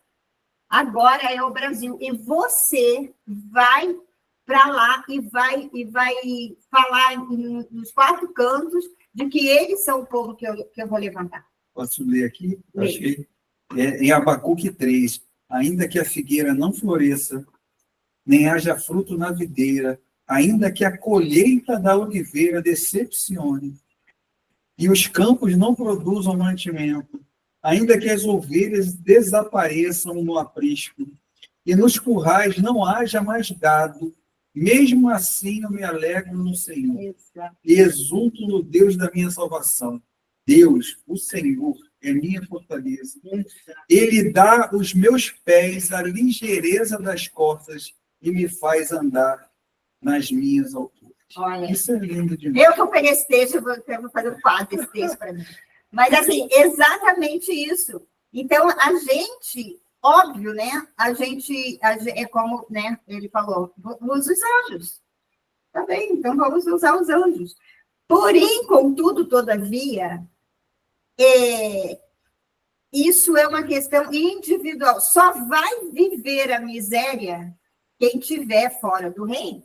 agora é o Brasil, e você vai para lá e vai falar nos 4 cantos de que eles são o povo que eu vou levantar. Posso ler aqui? Achei. Em Abacuque 3, ainda que a figueira não floresça, nem haja fruto na videira, ainda que a colheita da oliveira decepcione, e os campos não produzam mantimento, ainda que as ovelhas desapareçam no aprisco, e nos currais não haja mais gado, mesmo assim eu me alegro no Senhor, e exulto no Deus da minha salvação. Deus, o Senhor, é minha fortaleza. Ele dá aos meus pés a ligeireza das cordas e me faz andar nas minhas alturas. Olha, isso é lindo demais. Eu que eu peguei esse texto, eu vou fazer um quadro desse texto para mim. Mas, assim, exatamente isso. Então, a gente, óbvio, né? A gente é como, né, ele falou, usa os anjos. Tá bem, então vamos usar os anjos. Porém, contudo, todavia, isso é uma questão individual. Só vai viver a miséria quem estiver fora do reino.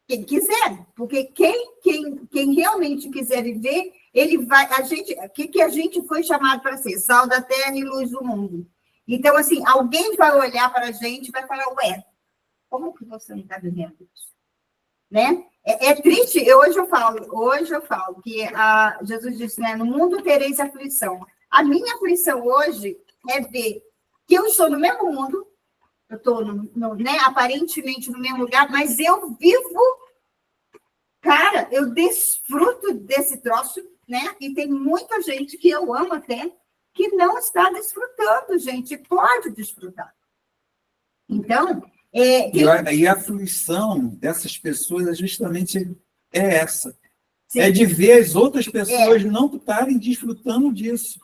Quem quiser. Porque quem realmente quiser viver, ele vai... O que a gente foi chamado para ser? Sal da terra e luz do mundo. Então, assim, alguém vai olhar para a gente e vai falar, ué, como que você não está vivendo isso? Né? É triste, hoje eu falo que Jesus disse, né, no mundo tereis aflição. A minha aflição hoje é ver que eu estou no mesmo mundo, eu estou, né, aparentemente no mesmo lugar, mas eu vivo, cara, eu desfruto desse troço, né? E tem muita gente que eu amo até, que não está desfrutando, gente, pode desfrutar. Então... E a aflição dessas pessoas é justamente essa. Sim. É de ver as outras pessoas não estarem desfrutando disso.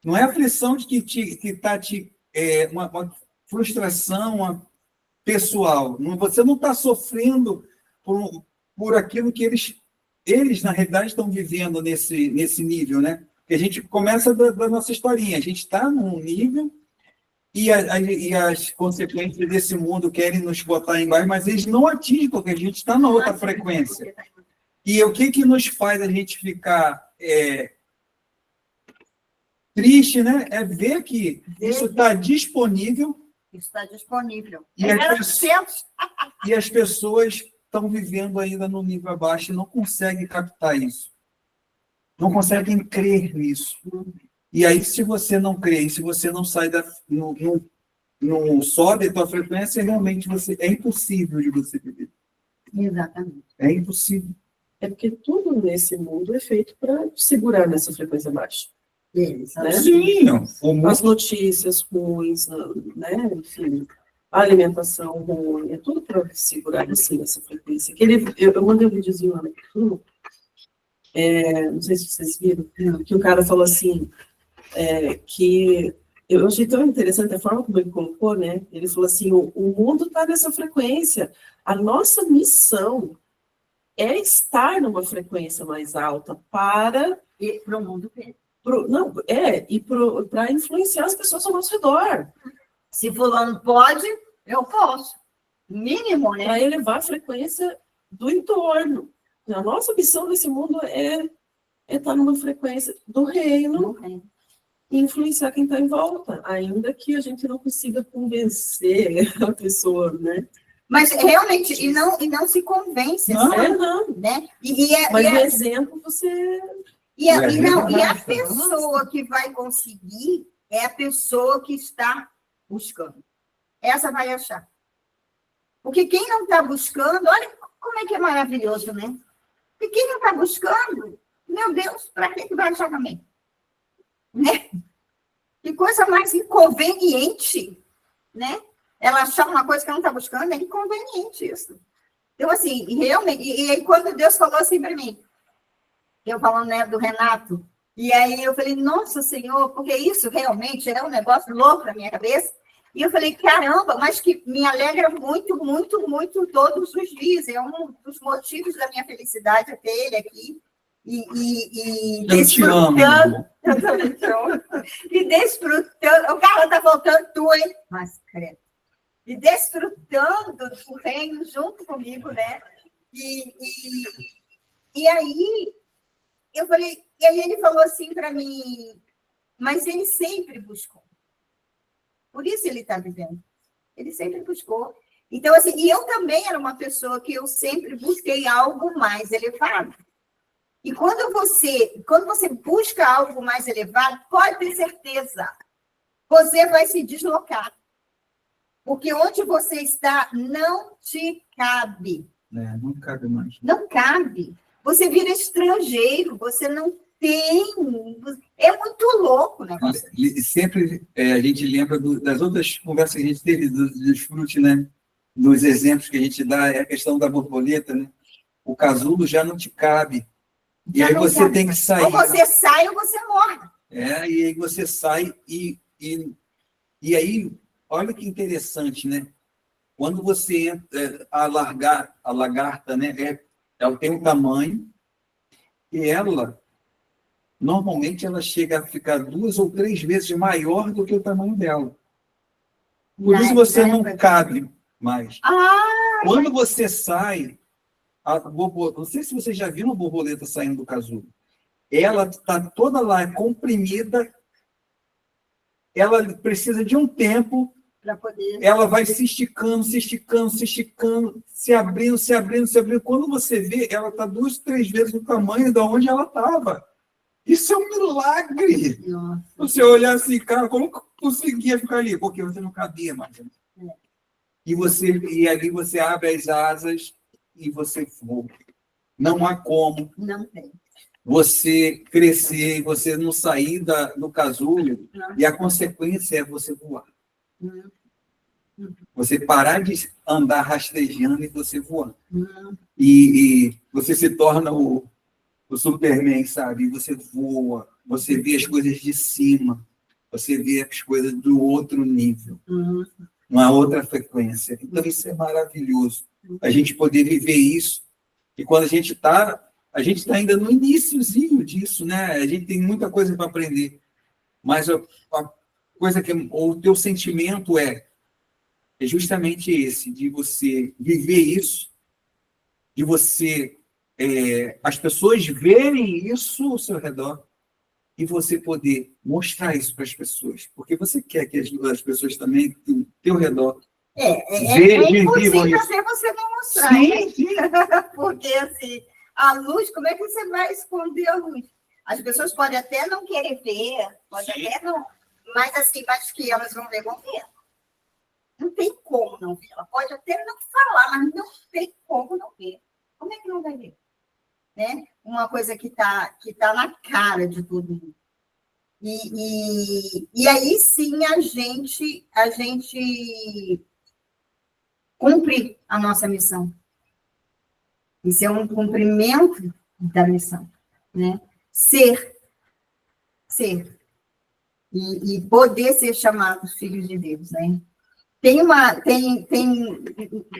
Não é aflição de que está uma frustração pessoal. Você não está sofrendo por aquilo que eles, na realidade, estão vivendo nesse nível, né? Porque a gente começa da nossa historinha. A gente está num nível... e as consequências desse mundo querem nos botar embaixo, mas eles não atingem, porque a gente está na outra frequência. E o que nos faz a gente ficar triste, né? É ver que isso está disponível. Está disponível. E as pessoas estão vivendo ainda no nível abaixo e não conseguem captar isso. Não conseguem crer nisso. E aí, se você não crê, se você não sai não sobe a tua frequência, realmente é impossível de você viver. Exatamente. É impossível. É porque tudo nesse mundo é feito para segurar nessa frequência baixa. Né? Sim. As notícias ruins, né? Enfim, a alimentação ruim, é tudo para segurar assim, essa frequência. Eu mandei um videozinho lá no YouTube, não sei se vocês viram, que o cara falou assim, que eu achei tão interessante a forma como ele colocou, né? Ele falou assim, o mundo está nessa frequência, a nossa missão é estar numa frequência mais alta para o mundo ver. Para influenciar as pessoas ao nosso redor. Se fulano pode, eu posso. Mínimo, né? Para elevar a frequência do entorno. A nossa missão nesse mundo é estar numa frequência do reino e influenciar quem está em volta, ainda que a gente não consiga convencer a pessoa, né? Mas realmente, e não se convence. Não. Né? Mas no exemplo você... E a pessoa que vai conseguir é a pessoa que está buscando. Essa vai achar. Porque quem não está buscando, olha como é que é maravilhoso, né? Porque quem não está buscando, meu Deus, para que vai achar também? Né? Que coisa mais inconveniente, né? Ela achar uma coisa que ela não está buscando, é inconveniente isso. Então, assim, realmente, e aí quando Deus falou assim para mim, eu falando, né, do Renato, e aí eu falei, nossa Senhor, porque isso realmente é um negócio louco na minha cabeça, e eu falei, caramba, mas que me alegra muito, muito, muito todos os dias, é um dos motivos da minha felicidade ter ele aqui, e desfrutando, e desfrutando, o carro está voltando tu, hein? Mas, credo. E desfrutando do reino junto comigo, né? E aí, eu falei, e aí ele falou assim para mim, mas ele sempre buscou. Por isso ele está vivendo. Ele sempre buscou. Então, assim, e eu também era uma pessoa que eu sempre busquei algo mais elevado. E quando você busca algo mais elevado, pode ter certeza, você vai se deslocar. Porque onde você está não te cabe. Não cabe mais. Não cabe. Você vira estrangeiro, você não tem... É muito louco o negócio. Sempre a gente lembra das outras conversas que a gente teve, dos frutos, né? Dos exemplos que a gente dá, é a questão da borboleta, né? O casulo já não te cabe. E aí você tem que sair. Ou você sai ou você morre. E aí você sai e aí, olha que interessante, né? Quando você entra, a lagarta, né? Ela tem um tamanho e normalmente ela chega a ficar 2 ou 3 vezes maior do que o tamanho dela. Por isso você não cabe mais. Quando você sai, não sei se você já viu uma borboleta saindo do casulo. Ela está toda lá comprimida, ela precisa de um tempo para poder... Ela vai se esticando, se abrindo. Quando você vê, ela está 2, 3 vezes o tamanho de onde ela estava. Isso é um milagre. Nossa. Você olhar assim, cara, como que eu conseguia ficar ali? Porque você não cabia mais. E ali você abre as asas e você voa. Não há como. Não tem. Você crescer, você não sair do casulo, e a consequência é você voar. Você parar de andar rastejando e você voar. E você se torna o Superman, sabe? E você voa, você vê as coisas de cima, você vê as coisas do outro nível, uma outra frequência. Então, isso é maravilhoso. A gente poder viver isso. E quando a gente está ainda no iniciozinho disso, né? A gente tem muita coisa para aprender. Mas coisa que ou o teu sentimento é justamente esse, de você viver isso, de você, as pessoas verem isso ao seu redor e você poder mostrar isso para as pessoas, porque você quer que as pessoas também do teu redor vivam impossível isso. até você não mostrar, Sim, né? sim. Porque, assim, a luz, como é que você vai esconder a luz? As pessoas podem até não querer ver, podem até não, mas assim, mas que elas vão ver, vão ver. Não tem como não ver. Ela pode até não falar, mas não tem como não ver. Como é que não vai ver? Né? Uma coisa que tá na cara de todo mundo. E aí sim a gente cumpre a nossa missão. Isso é um cumprimento da missão, né? Ser. E poder ser chamados filhos de Deus, né? Tem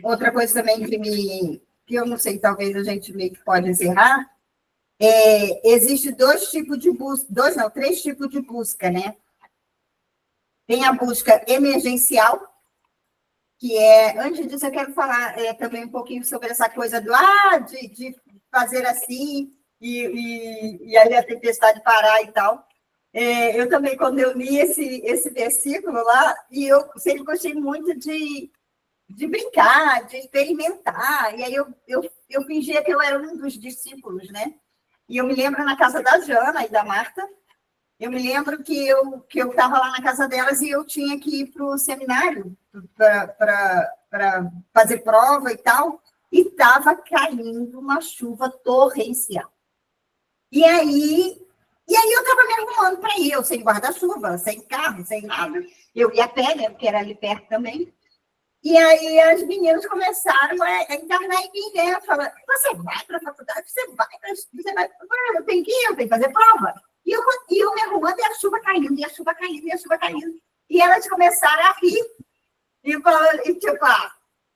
outra coisa também que eu não sei, talvez a gente meio que pode encerrar. Existe três tipos de busca, né? Tem a busca emergencial, que antes disso eu quero falar também um pouquinho sobre essa coisa de fazer assim, e aí a tempestade parar e tal. Eu também, quando eu li esse versículo lá, e eu sempre gostei muito de brincar, de experimentar, e aí eu fingia que eu era um dos discípulos, né? E eu me lembro na casa da Jana e da Marta, eu me lembro que eu estava lá na casa delas e eu tinha que ir para o seminário para fazer prova e tal, e estava caindo uma chuva torrencial. E aí eu estava me arrumando para ir, eu sem guarda-chuva, sem carro, sem nada. Eu ia a pé, né, porque era ali perto também. E aí as meninas começaram a encarnar em mim, né? Falando, você vai para a faculdade? Você vai? Eu tenho que ir, eu tenho que fazer prova. E eu me arrumando, e a chuva caindo, e a chuva caindo, e a chuva caindo. E elas começaram a rir. E tipo,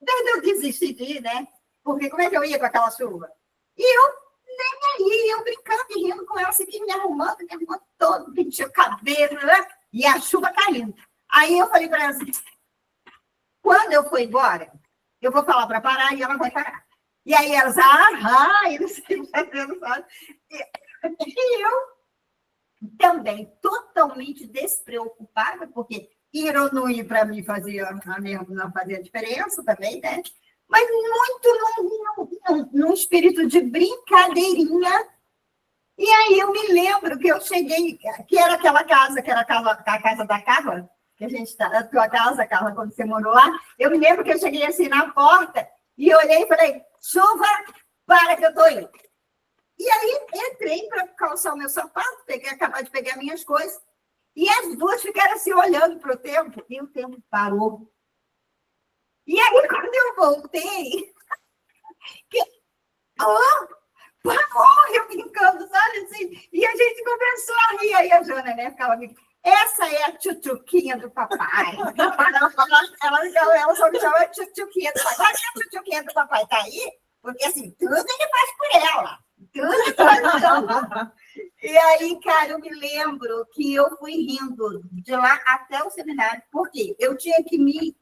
desde eu desisti de ir, né? Porque como é que eu ia com aquela chuva? E eu nem aí, eu brincando e rindo com elas, aqui me arrumando todo, pintei o cabelo, né? E a chuva caindo. Aí eu falei para elas, quando eu for embora, eu vou falar para parar e ela vai parar. E aí elas, e não sei fazendo, sabe? E eu também totalmente despreocupada, porque ir ou não ir para mim não fazia diferença também, né? Mas muito num espírito de brincadeirinha. E aí eu me lembro que eu cheguei, que era aquela casa, que era a casa da Carla, que a gente está, a tua casa, Carla, quando você morou lá. Eu me lembro que eu cheguei assim na porta e olhei e falei, chuva, para que eu estou indo. E aí entrei para calçar o meu sapato, acabar de pegar minhas coisas, e as duas ficaram assim olhando para o tempo, e o tempo parou. E aí, quando eu voltei, parou, eu brincando, sabe assim? E a gente começou a rir, aí a Jana, né, ficava me... Essa é a tchutchuquinha do papai. Ela só me chama tchutchuquinha do papai. A tchutchuquinha do papai está aí, porque assim, tudo ele faz por ela. Tudo ele faz por ela. E aí, cara, eu me lembro que eu fui rindo de lá até o seminário, porque eu tinha que me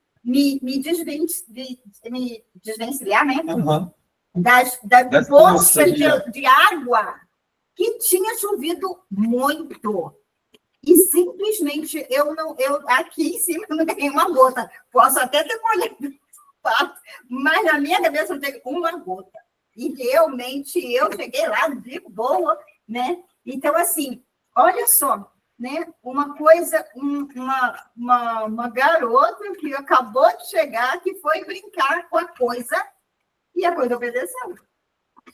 desvencilhar, né? Uhum. Das bolsas de água que tinha chovido muito. E simplesmente eu aqui em cima não tem uma gota. Posso até ter molhado o sapato, mas na minha cabeça não tem uma gota. E realmente eu cheguei lá de boa, né? Então, assim, olha só, né? Uma coisa, uma garota que acabou de chegar, que foi brincar com a coisa, e a coisa obedeceu.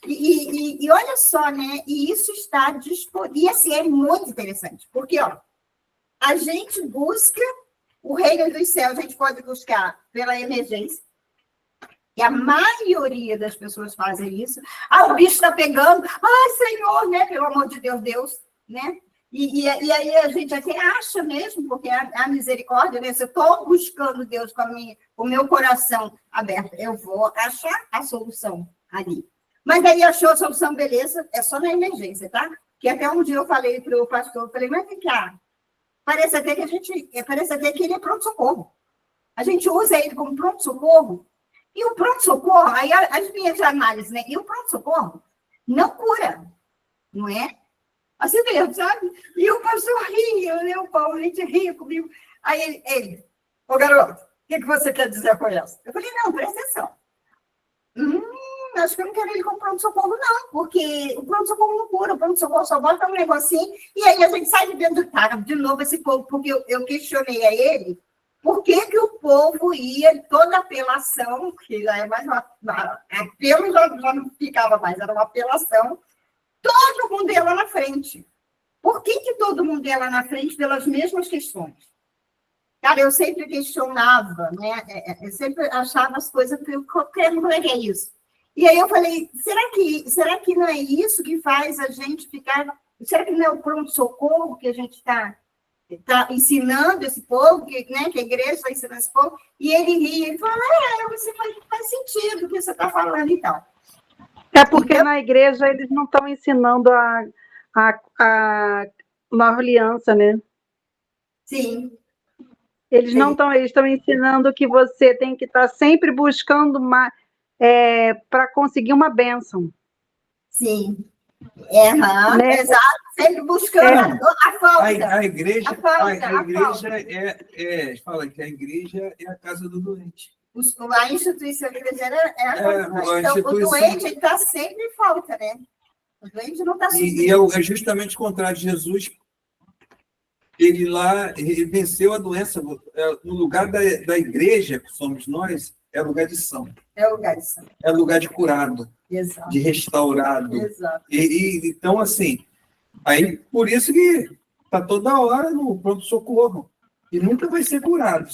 E olha só, né? E isso está disponível. E assim, é muito interessante, porque a gente busca o reino dos céus, a gente pode buscar pela emergência, e a maioria das pessoas fazem isso. O bicho está pegando, Senhor, né? Pelo amor de Deus, né? E aí a gente até acha mesmo, porque a misericórdia, né? Se eu estou buscando Deus com o meu coração aberto, eu vou achar a solução ali. Mas aí achou a solução, beleza, é só na emergência, tá? Que até um dia eu falei para o pastor, falei, mas vem cá, parece até que ele é pronto-socorro. A gente usa ele como pronto-socorro, e o pronto-socorro, aí as minhas análises, né? E o pronto-socorro não cura, não é? Assim mesmo, sabe? E o pastor ria, né? O Paulo, a gente ria comigo. Aí ele, ô garoto, o que você quer dizer com isso? Eu falei, não, presta atenção. Acho que eu não quero ele com pronto-socorro, não, porque o pronto-socorro não cura, o pronto-socorro só bota um negocinho, e aí a gente sai de dentro do cara, de novo esse povo, porque eu questionei a ele, por que o povo ia, toda apelação, que já é mais apelo já não ficava mais, era uma apelação, todo mundo ia lá na frente. Por que todo mundo ia lá na frente pelas mesmas questões? Cara, eu sempre questionava, né? Eu sempre achava as coisas que qualquer um, como é que é isso? E aí eu falei, será que não é isso que faz a gente ficar... Será que não é o pronto-socorro que a gente está ensinando esse povo, né, que a igreja está ensinando esse povo? E ele ria, ele falou, faz sentido o que você está falando, então. É porque na igreja eles não estão ensinando a nova aliança, né? Sim. Eles não estão, eles estão ensinando que você tem que estar sempre buscando para conseguir uma bênção. Sim. Né? Exato, sempre buscando a falta. A igreja, falta. fala que a igreja é a casa do doente. A instituição igrejeira é a casa do doente. Então, o doente está sempre em falta, né? O doente não está sempre. E é justamente o contrário de Jesus. Ele venceu a doença. No lugar da igreja, que somos nós, é lugar de são. É lugar de são. É lugar de curado. Exato. De restaurado. Exato. Então, assim, aí por isso que está toda hora no pronto-socorro. E nunca vai ser curado.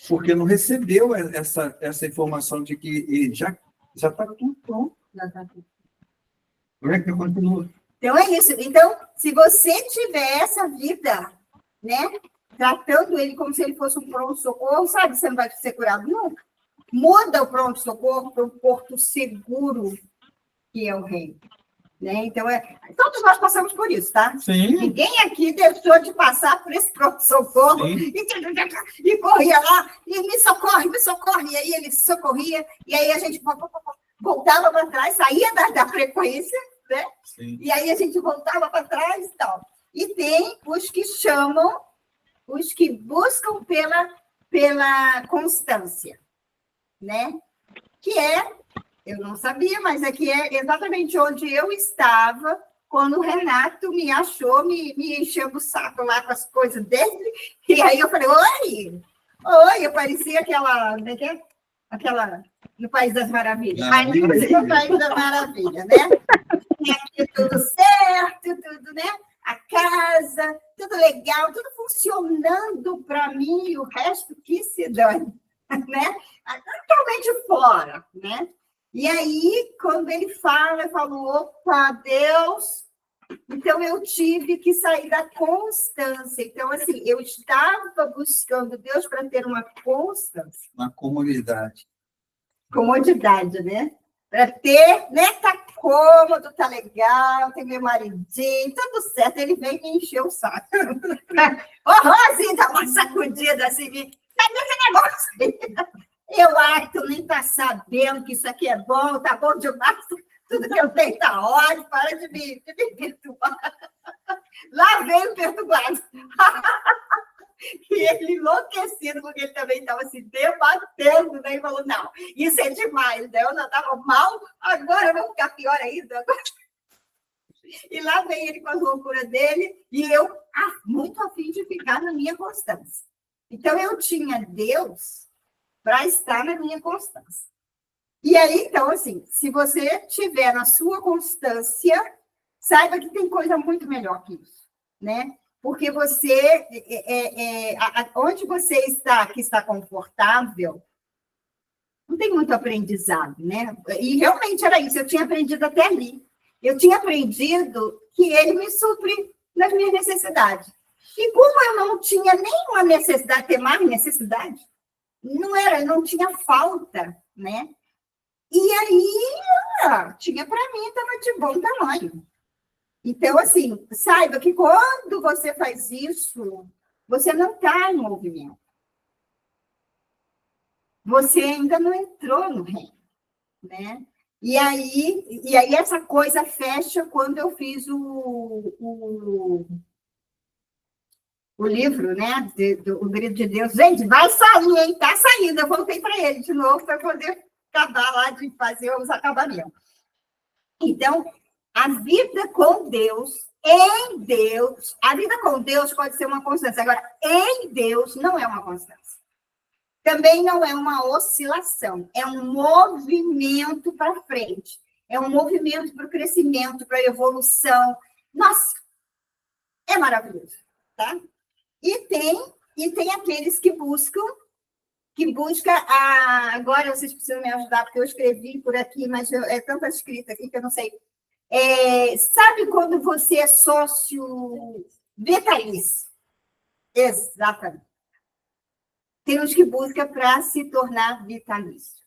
Porque não recebeu essa informação de que já está tudo pronto. Já está tudo. Como é que continua? Então, é isso. Então, se você tiver essa vida, né, tratando ele como se ele fosse um pronto-socorro, sabe, você não vai ser curado nunca. Muda o pronto-socorro para um porto seguro, que é o reino. Né? Então, todos nós passamos por isso, tá? Sim. Ninguém aqui deixou de passar por esse pronto-socorro e corria lá, e me socorre, e aí ele socorria, e aí a gente voltava para trás, saía da frequência, né? Sim. E aí a gente voltava para trás e tal. E tem os que buscam pela constância, né? Que eu não sabia, mas aqui é exatamente onde eu estava quando o Renato me achou, me enchendo o saco lá com as coisas dele, e aí eu falei, oi, eu parecia aquela no País das Maravilhas. No País das Maravilhas, né? E aqui tudo certo, tudo, né? A casa, tudo legal, tudo funcionando para mim, e o resto que se dane, né? Totalmente fora, né? E aí, quando ele fala, eu falo, opa, Deus, então eu tive que sair da constância. Então, assim, eu estava buscando Deus para ter uma constância. Uma comodidade, né? Para ter, né? Tá cômodo, tá legal, tem meu maridinho, tudo certo. Ele vem me encher o saco. Assim, dá uma sacudida assim, cadê esse negócio? Tu nem tá sabendo que isso aqui é bom, tá bom demais, tudo que eu tenho tá ótimo, para de me perturbar. Lá veio perturbado. E ele enlouquecido, porque ele também estava se debatendo, né? E falou, não, isso é demais, né? Eu não estava mal, agora eu vou ficar pior ainda. E lá vem ele com as loucuras dele, e eu muito a fim de ficar na minha constância. Então, eu tinha Deus para estar na minha constância. E aí, então, assim, se você tiver na sua constância, saiba que tem coisa muito melhor que isso, né? Porque você, onde você está, que está confortável, não tem muito aprendizado, né? E realmente era isso, eu tinha aprendido até ali. Eu tinha aprendido que ele me supre nas minhas necessidades. E como eu não tinha nenhuma necessidade, ter mais necessidade, não tinha falta, né? E aí, tinha para mim, estava de bom tamanho. Então, assim, saiba que quando você faz isso, você não está em movimento. Você ainda não entrou no reino, né? E aí essa coisa fecha quando eu fiz o livro, né? O Grito de Deus. Gente, vai sair, hein? Tá saindo. Eu voltei para ele de novo para poder acabar lá de fazer os acabamentos. Então, a vida com Deus, em Deus, a vida com Deus pode ser uma constância. Agora, em Deus não é uma constância. Também não é uma oscilação, é um movimento para frente, é um movimento para o crescimento, para a evolução. Nossa, é maravilhoso, tá? E tem aqueles que buscam agora vocês precisam me ajudar, porque eu escrevi por aqui, mas é tanta escrita aqui que eu não sei. Sabe quando você é sócio vitalício? Exatamente. Tem uns que buscam para se tornar vitalício.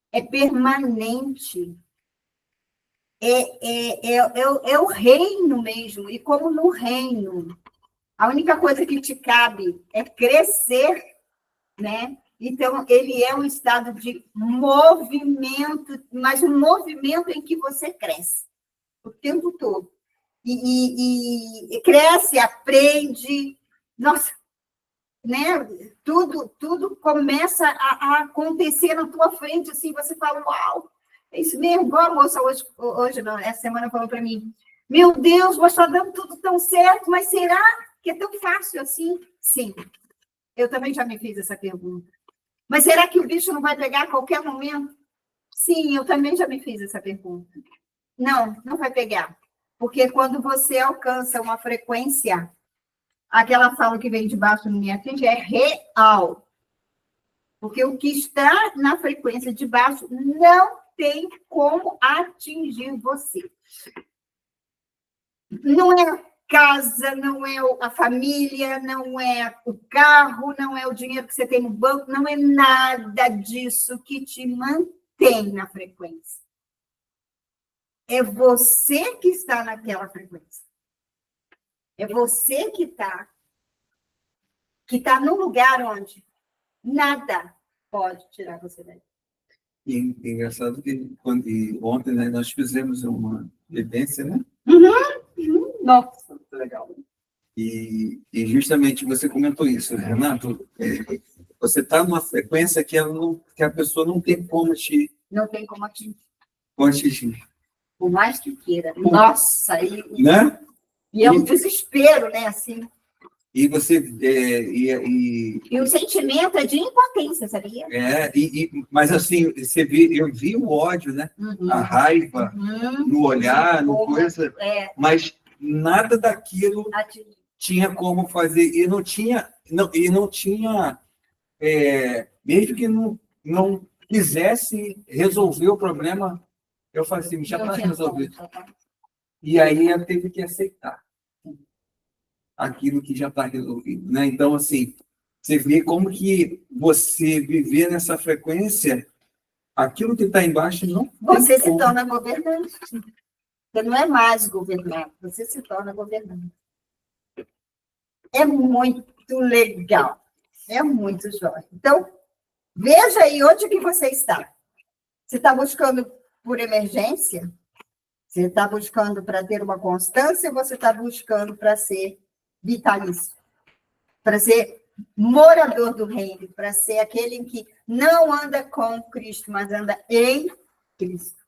É permanente. É o reino mesmo. E como no reino, a única coisa que te cabe é crescer, né? Então, ele é um estado de movimento, mas um movimento em que você cresce o tempo todo. E cresce, aprende. Nossa, né? Tudo começa a acontecer na tua frente, assim, você fala, uau, é isso mesmo. Igual a moça hoje não, essa semana falou para mim, meu Deus, mas está dando tudo tão certo, mas será que é tão fácil assim? Sim, eu também já me fiz essa pergunta. Mas será que o bicho não vai pegar a qualquer momento? Sim, eu também já me fiz essa pergunta. Não vai pegar. Porque quando você alcança uma frequência, aquela fala que vem de baixo não me atinge, é real. Porque o que está na frequência de baixo não tem como atingir você. Não é a casa, não é a família, não é o carro, não é o dinheiro que você tem no banco, não é nada disso que te mantém na frequência. É você que está naquela frequência. É você que está no lugar onde nada pode tirar você daí. E é engraçado que ontem, né, nós fizemos uma vivência, né? Nossa, muito legal. E justamente você comentou isso, né, Renato? Você está numa frequência que a pessoa não tem como te... Não tem como atingir. Atingir. Por mais que queira. Nossa, né? E é um desespero, né? Assim. E você. E o sentimento é de impotência, sabia? Mas assim, eu vi o ódio, né? Uhum. A raiva, no olhar, no coisa. Mas nada daquilo tinha como fazer. E não tinha. Mesmo que não quisesse resolver o problema, eu falei assim, já está resolvido. E aí ela teve que aceitar aquilo que já está resolvido, né? Então, assim, você vê como que você viver nessa frequência, aquilo que está embaixo não... Você se torna governante. Você não é mais governado, você se torna governante. É muito legal. É muito jóia. Então, veja aí onde que você está. Você está buscando por emergência? Você está buscando para ter uma constância ou você está buscando para ser vitalício? Para ser morador do reino, para ser aquele que não anda com Cristo, mas anda em Cristo.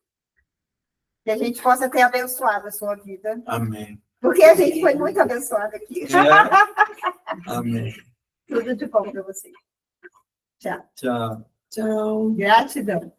Que a gente possa ter abençoado a sua vida. Amém. Porque a gente foi muito abençoado aqui. Amém. Tudo de bom para vocês. Tchau. Tchau. Tchau. Gratidão.